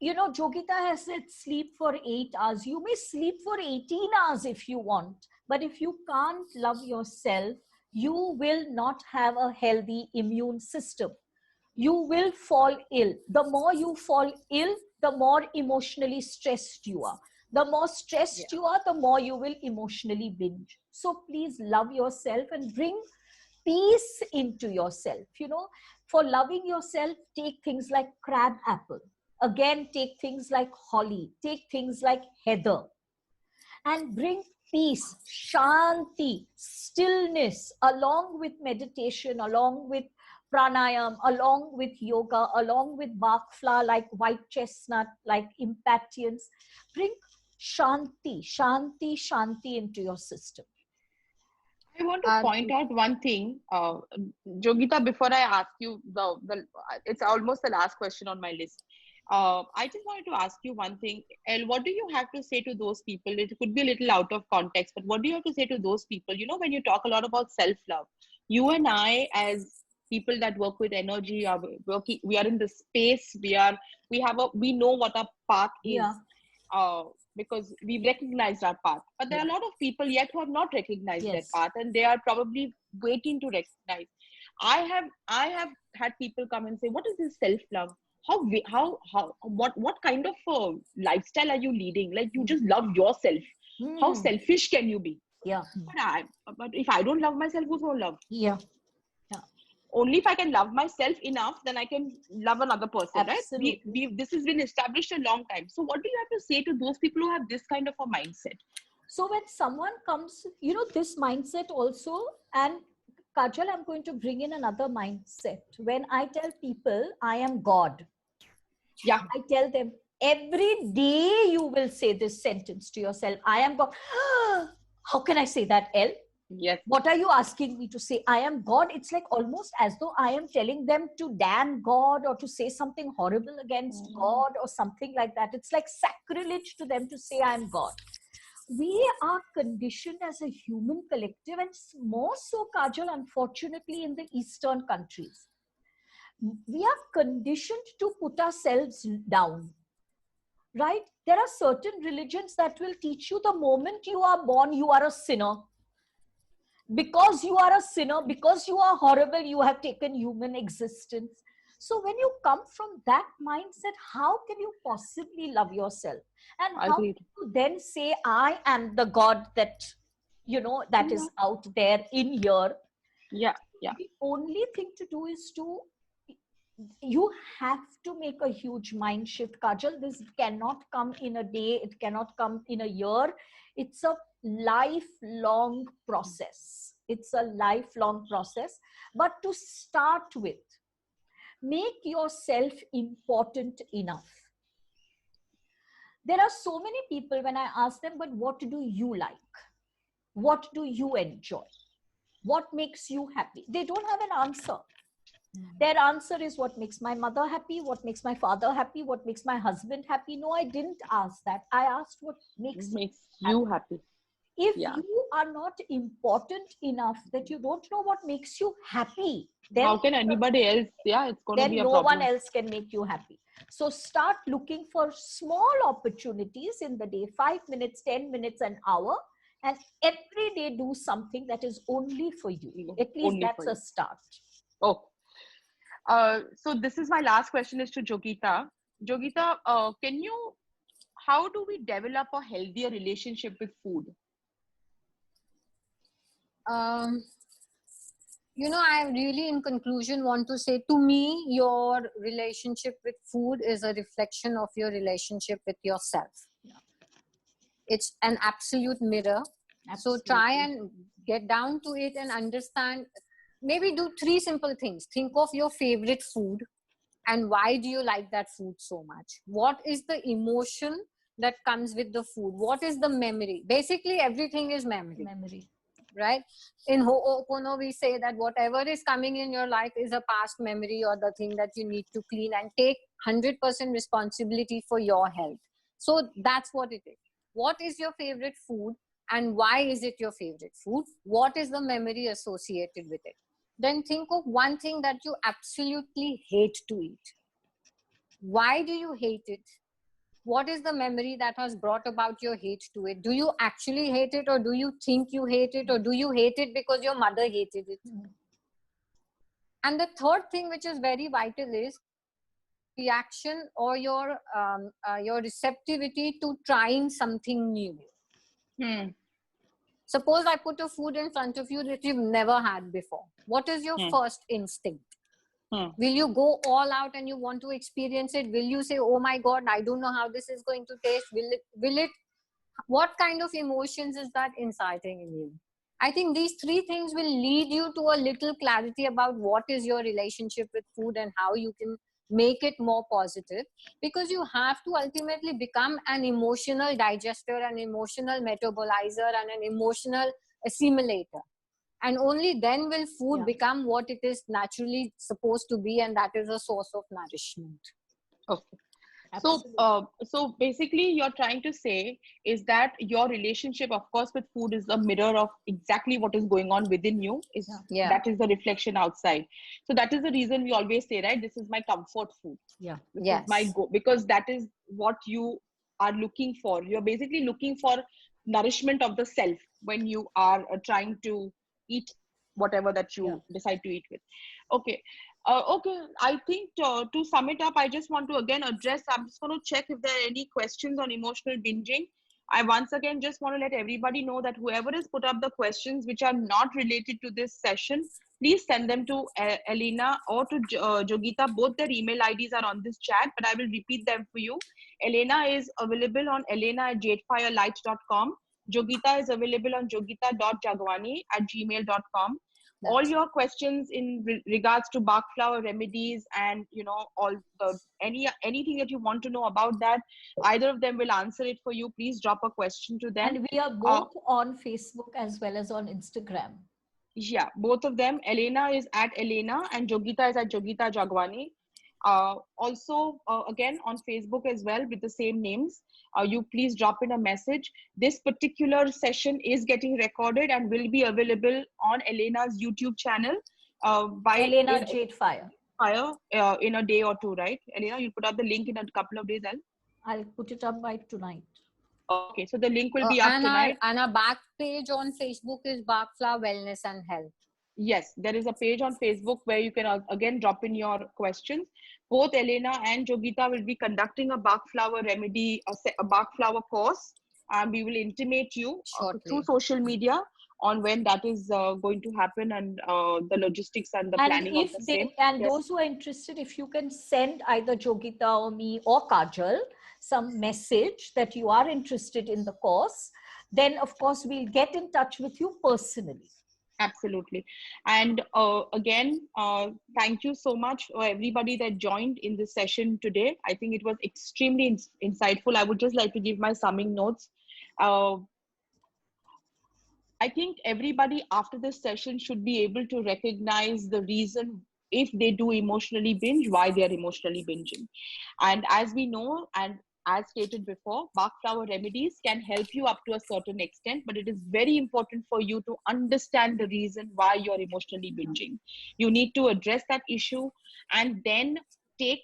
Jogita has said sleep for 8 hours. You may sleep for 18 hours if you want. But if you can't love yourself, you will not have a healthy immune system. You will fall ill. The more you fall ill, the more emotionally stressed you are. The more stressed you are, the more you will emotionally binge. So please love yourself and bring peace into yourself. For loving yourself, take things like crab apple. Again, take things like holly. Take things like heather. And bring peace, shanti, stillness, along with meditation, along with pranayam, along with yoga, along with Bach flower like white chestnut, like impatience. Bring shanti, shanti, shanti into your system. I want to point out one thing, Jogita, before I ask you, it's almost the last question on my list. I just wanted to ask you one thing. Elle, what do you have to say to those people? It could be a little out of context, but what do you have to say to those people? When you talk a lot about self-love, you and I, as people that work with energy, are working. We are in the space. We know what our path is. Because we've recognized our path. But there are a lot of people yet who have not recognized their path, and they are probably waiting to recognize. I have had people come and say, what is this self-love? What kind of lifestyle are you leading? Like, you just love yourself. How selfish can you be? Yeah. But if I don't love myself, who's going to love? Yeah. Only if I can love myself enough, then I can love another person. Absolutely. Right? This has been established a long time. So what do you have to say to those people who have this kind of a mindset? So when someone comes, this mindset also, and Kajal, I'm going to bring in another mindset. When I tell people I am God, Yeah. I tell them every day you will say this sentence to yourself, I am God. How can I say that, El? Yes. What are you asking me to say? I am God. It's like almost as though I am telling them to damn God or to say something horrible against God or something like that. It's like sacrilege to them to say I am God. We are conditioned as a human collective, and more so, Kajal, unfortunately, in the Eastern countries. We are conditioned to put ourselves down, right? There are certain religions that will teach you the moment you are born, you are a sinner. Because you are a sinner, because you are horrible, you have taken human existence. So when you come from that mindset, how can you possibly love yourself? And how can Agreed. you then say, I am the God that, that is out there in here? Yeah. Yeah. The only thing to do is you have to make a huge mind shift, Kajal. This cannot come in a day. It cannot come in a year. It's a lifelong process. It's a lifelong process. But to start with, make yourself important enough. There are so many people, when I ask them, but what do you like? What do you enjoy? What makes you happy? They don't have an answer. Their answer is what makes my mother happy, what makes my father happy, what makes my husband happy. No, I didn't ask that. I asked what makes you happy. If Yeah. you are not important enough that you don't know what makes you happy, then How can anybody else? Yeah, it's going to be a no problem. one else can make you happy. So start looking for small opportunities in the day, 5 minutes, 10 minutes, an hour, and every day do something that is only for you. At least Only that's for a you. start. Oh. So this is my last question is to Jogita. Jogita, how do we develop a healthier relationship with food? I really, in conclusion, want to say, to me, your relationship with food is a reflection of your relationship with yourself. It's an absolute mirror. Absolutely. So try and get down to it and understand. Maybe do 3 simple things. Think of your favorite food and why do you like that food so much? What is the emotion that comes with the food? What is the memory? Basically, everything is memory. Right? In Ho'opono, we say that whatever is coming in your life is a past memory or the thing that you need to clean, and take 100% responsibility for your health. So that's what it is. What is your favorite food and why is it your favorite food? What is the memory associated with it? Then think of one thing that you absolutely hate to eat. Why do you hate it? What is the memory that has brought about your hate to it? Do you actually hate it, or do you think you hate it, or do you hate it because your mother hated it? And the third thing, which is very vital, is reaction or your receptivity to trying something new. Suppose I put a food in front of you that you've never had before. What is your first instinct? Will you go all out and you want to experience it? Will you say, oh my God, I don't know how this is going to taste? Will it, what kind of emotions is that inciting in you? I think these 3 things will lead you to a little clarity about what is your relationship with food and how you can make it more positive, because you have to ultimately become an emotional digester, an emotional metabolizer, and an emotional assimilator. And only then will food become what it is naturally supposed to be, and that is a source of nourishment. Okay. So basically you're trying to say is that your relationship, of course, with food is a mirror of exactly what is going on within you. That is the reflection outside. So that is the reason we always say, right, this is my comfort food. This is my go, because that is what you are looking for. You're basically looking for nourishment of the self when you are trying to eat whatever that you decide to eat with. Okay. I think to sum it up, I just want to again address, I'm just going to check if there are any questions on emotional binging. I once again just want to let everybody know that whoever has put up the questions which are not related to this session, please send them to Elena or to Jogita. Both their email IDs are on this chat, but I will repeat them for you. Elena is available on elena@jadefirelight.com. Jogita is available on jogita.jagwani@gmail.com. all your questions in regards to Bach flower remedies and, you know, all the anything that you want to know about that, either of them will answer it for you. Please drop a question to them. And we are both on Facebook as well as on Instagram. Yeah, both of them. Elena is at Elena and Jogita is at Jogita Jagwani. Also, again, on Facebook as well with the same names. You please drop in a message. This particular session is getting recorded and will be available on Elena's YouTube channel by Elena Jade Fire. In a day or two, right? Elena, you'll put up the link in a couple of days. I'll put it up by tonight. Okay, so the link will be up tonight. And our back page on Facebook is Bach Flower Wellness and Health. Yes, there is a page on Facebook where you can again drop in your questions. Both Elena and Jogita will be conducting a Bach flower remedy, a Bach flower course, and we will intimate you through social media on when that is going to happen and the logistics and the planning of the same. And those who are interested, if you can send either Jogita or me or Kajal some message that you are interested in the course, then of course we'll get in touch with you personally. Absolutely. And again, thank you so much for everybody that joined in this session today. I think it was extremely insightful. I would just like to give my summing notes. I think everybody after this session should be able to recognize the reason if they do emotionally binge, why they are emotionally binging. And as we know, and as stated before, Bach flower remedies can help you up to a certain extent, but it is very important for you to understand the reason why you're emotionally binging. You need to address that issue and then take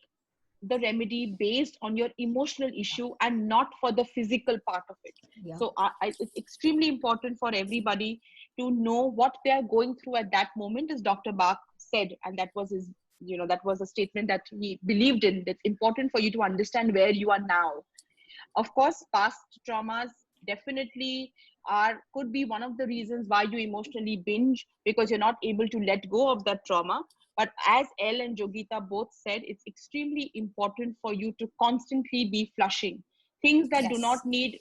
the remedy based on your emotional issue and not for the physical part of it. Yeah. So it's extremely important for everybody to know what they are going through at that moment, as Dr. Bach said, and that was his, you know, that was a statement that he believed in. It's important for you to understand where you are now. Of course, past traumas definitely could be one of the reasons why you emotionally binge, because you're not able to let go of that trauma. But as Elle and Jogita both said, it's extremely important for you to constantly be flushing things that do not need,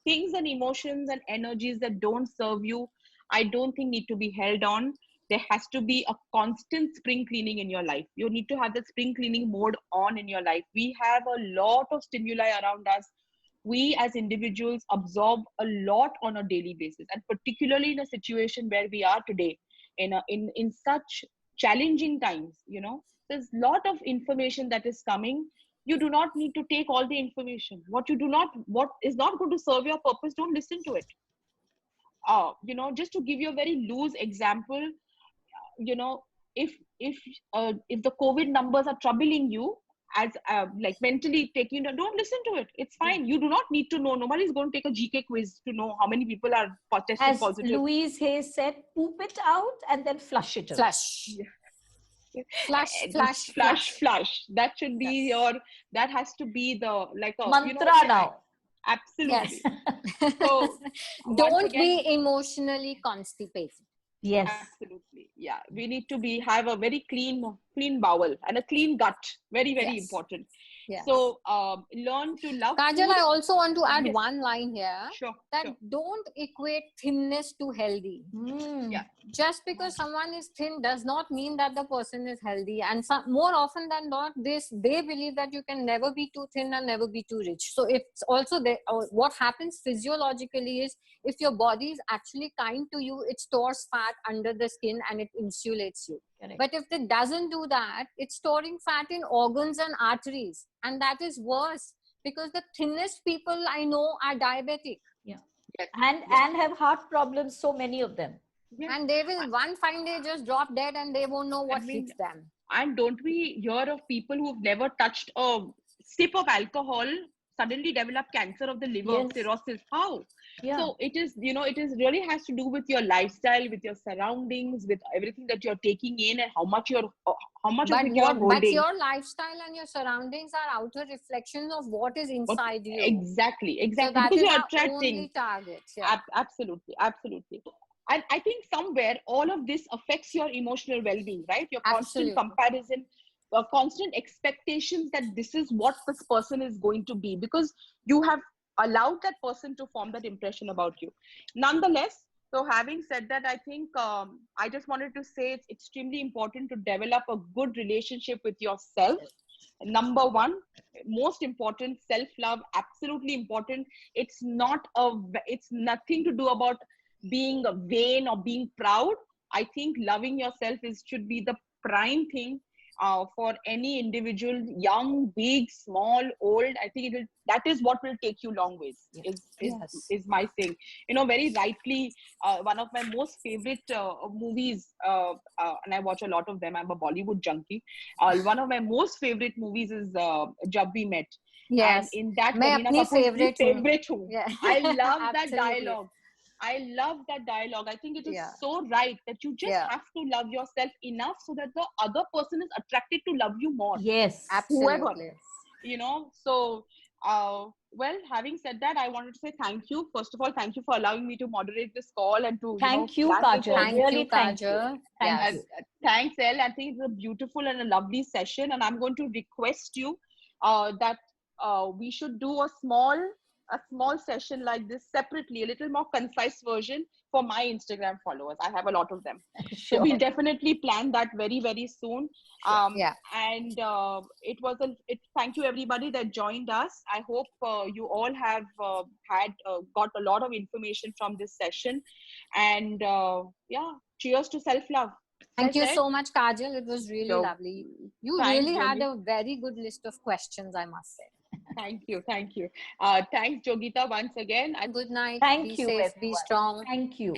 things and emotions and energies that don't serve you. I don't think need to be held on. There has to be a constant spring cleaning in your life. You need to have that spring cleaning mode on in your life. We have a lot of stimuli around us. We as individuals absorb a lot on a daily basis, and particularly in a situation where we are today, in such challenging times, you know, there's a lot of information that is coming. You do not need to take all the information. What is not going to serve your purpose, don't listen to it. You know, just to give you a very loose example, you know, if the COVID numbers are troubling you, as like mentally taking, don't listen to it. It's fine. You do not need to know. Nobody's going to take a GK quiz to know how many people are tested positive. As Louise Hay said, poop it out and then flush it out. Flush. Yeah. Flush. That should be that has to be the, like a mantra now. Absolutely. Yes. So don't be emotionally constipated. Yes, absolutely. Yeah, we need to have a very clean bowel and a clean gut. Very, very important. Yes. So learn to love Kajal, food. I also want to add one line here. Sure. Don't equate thinness to healthy. Yeah. Just because someone is thin does not mean that the person is healthy. And more often than not, they believe that you can never be too thin and never be too rich. So it's also what happens physiologically is, if your body is actually kind to you, it stores fat under the skin and it insulates you. Correct. But if it doesn't do that, it's storing fat in organs and arteries. And that is worse, because the thinnest people I know are diabetic. Yeah. Yes. And have heart problems, so many of them. Yes. And they will one fine day just drop dead and they won't know what hits them. And don't we hear of people who've never touched a sip of alcohol suddenly develop cancer of the liver, cirrhosis? How? Yeah. So it is, it really has to do with your lifestyle, with your surroundings, with everything that you're taking in, and how much of it you're holding. But your lifestyle and your surroundings are outer reflections of what is inside you. Exactly. So that because is you're our attracting only target. Yeah. Absolutely. And I think somewhere all of this affects your emotional well-being, right? Your constant comparison, constant expectations that this is what this person is going to be, because you have allowed that person to form that impression about you. Nonetheless, So having said that, I think I just wanted to say it's extremely important to develop a good relationship with yourself. Number one, most important, self-love, absolutely important. It's nothing to do about being vain or being proud. I think loving yourself should be the prime thing for any individual, young, big, small, old. I think that is what will take you long ways. Yes. Is my thing. Very rightly, one of my most favorite movies, and I watch a lot of them. I'm a Bollywood junkie. One of my most favorite movies is Jab We Met. Yes. And in that, मैं Kareena अपनी Kapoor is favorite हूँ. favorite हूँ. Yeah. I love that Absolutely. dialogue. I love that dialogue. I think it is Yeah. so right that you just Yeah. have to love yourself enough so that the other person is attracted to love you more. Yes. Absolutely. So well, having said that, I wanted to say thank you. First of all, thank you for allowing me to moderate this call and to Thank you, plan this Kajal. whole- Thank Really, you, thank you. Kajal. Thank Yes. you. Thanks, Elle. I think it's a beautiful and a lovely session, and I'm going to request you that we should do a small session like this separately, a little more concise version for my Instagram followers. I have a lot of them. So Sure. we'll definitely plan that very, very soon. Yeah. And thank you everybody that joined us. I hope you all have got a lot of information from this session. And cheers to self-love. Thank you Said. so much, Kajal. It was really So, lovely. You thanks, really had Yogi. a very good list of questions, I must say. Thank you. Thanks, Jogita, once again. And good night. Thank Be you, safe, everyone. be strong. Thank you.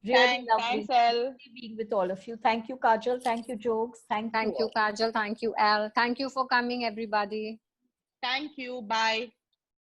Really lovely Thanks, Elle. being with all of you. Thank you, Kajal. Thank you, Jogs. Thank Thank you, all. Kajal. Thank you, Al. Thank you for coming, everybody. Thank you. Bye.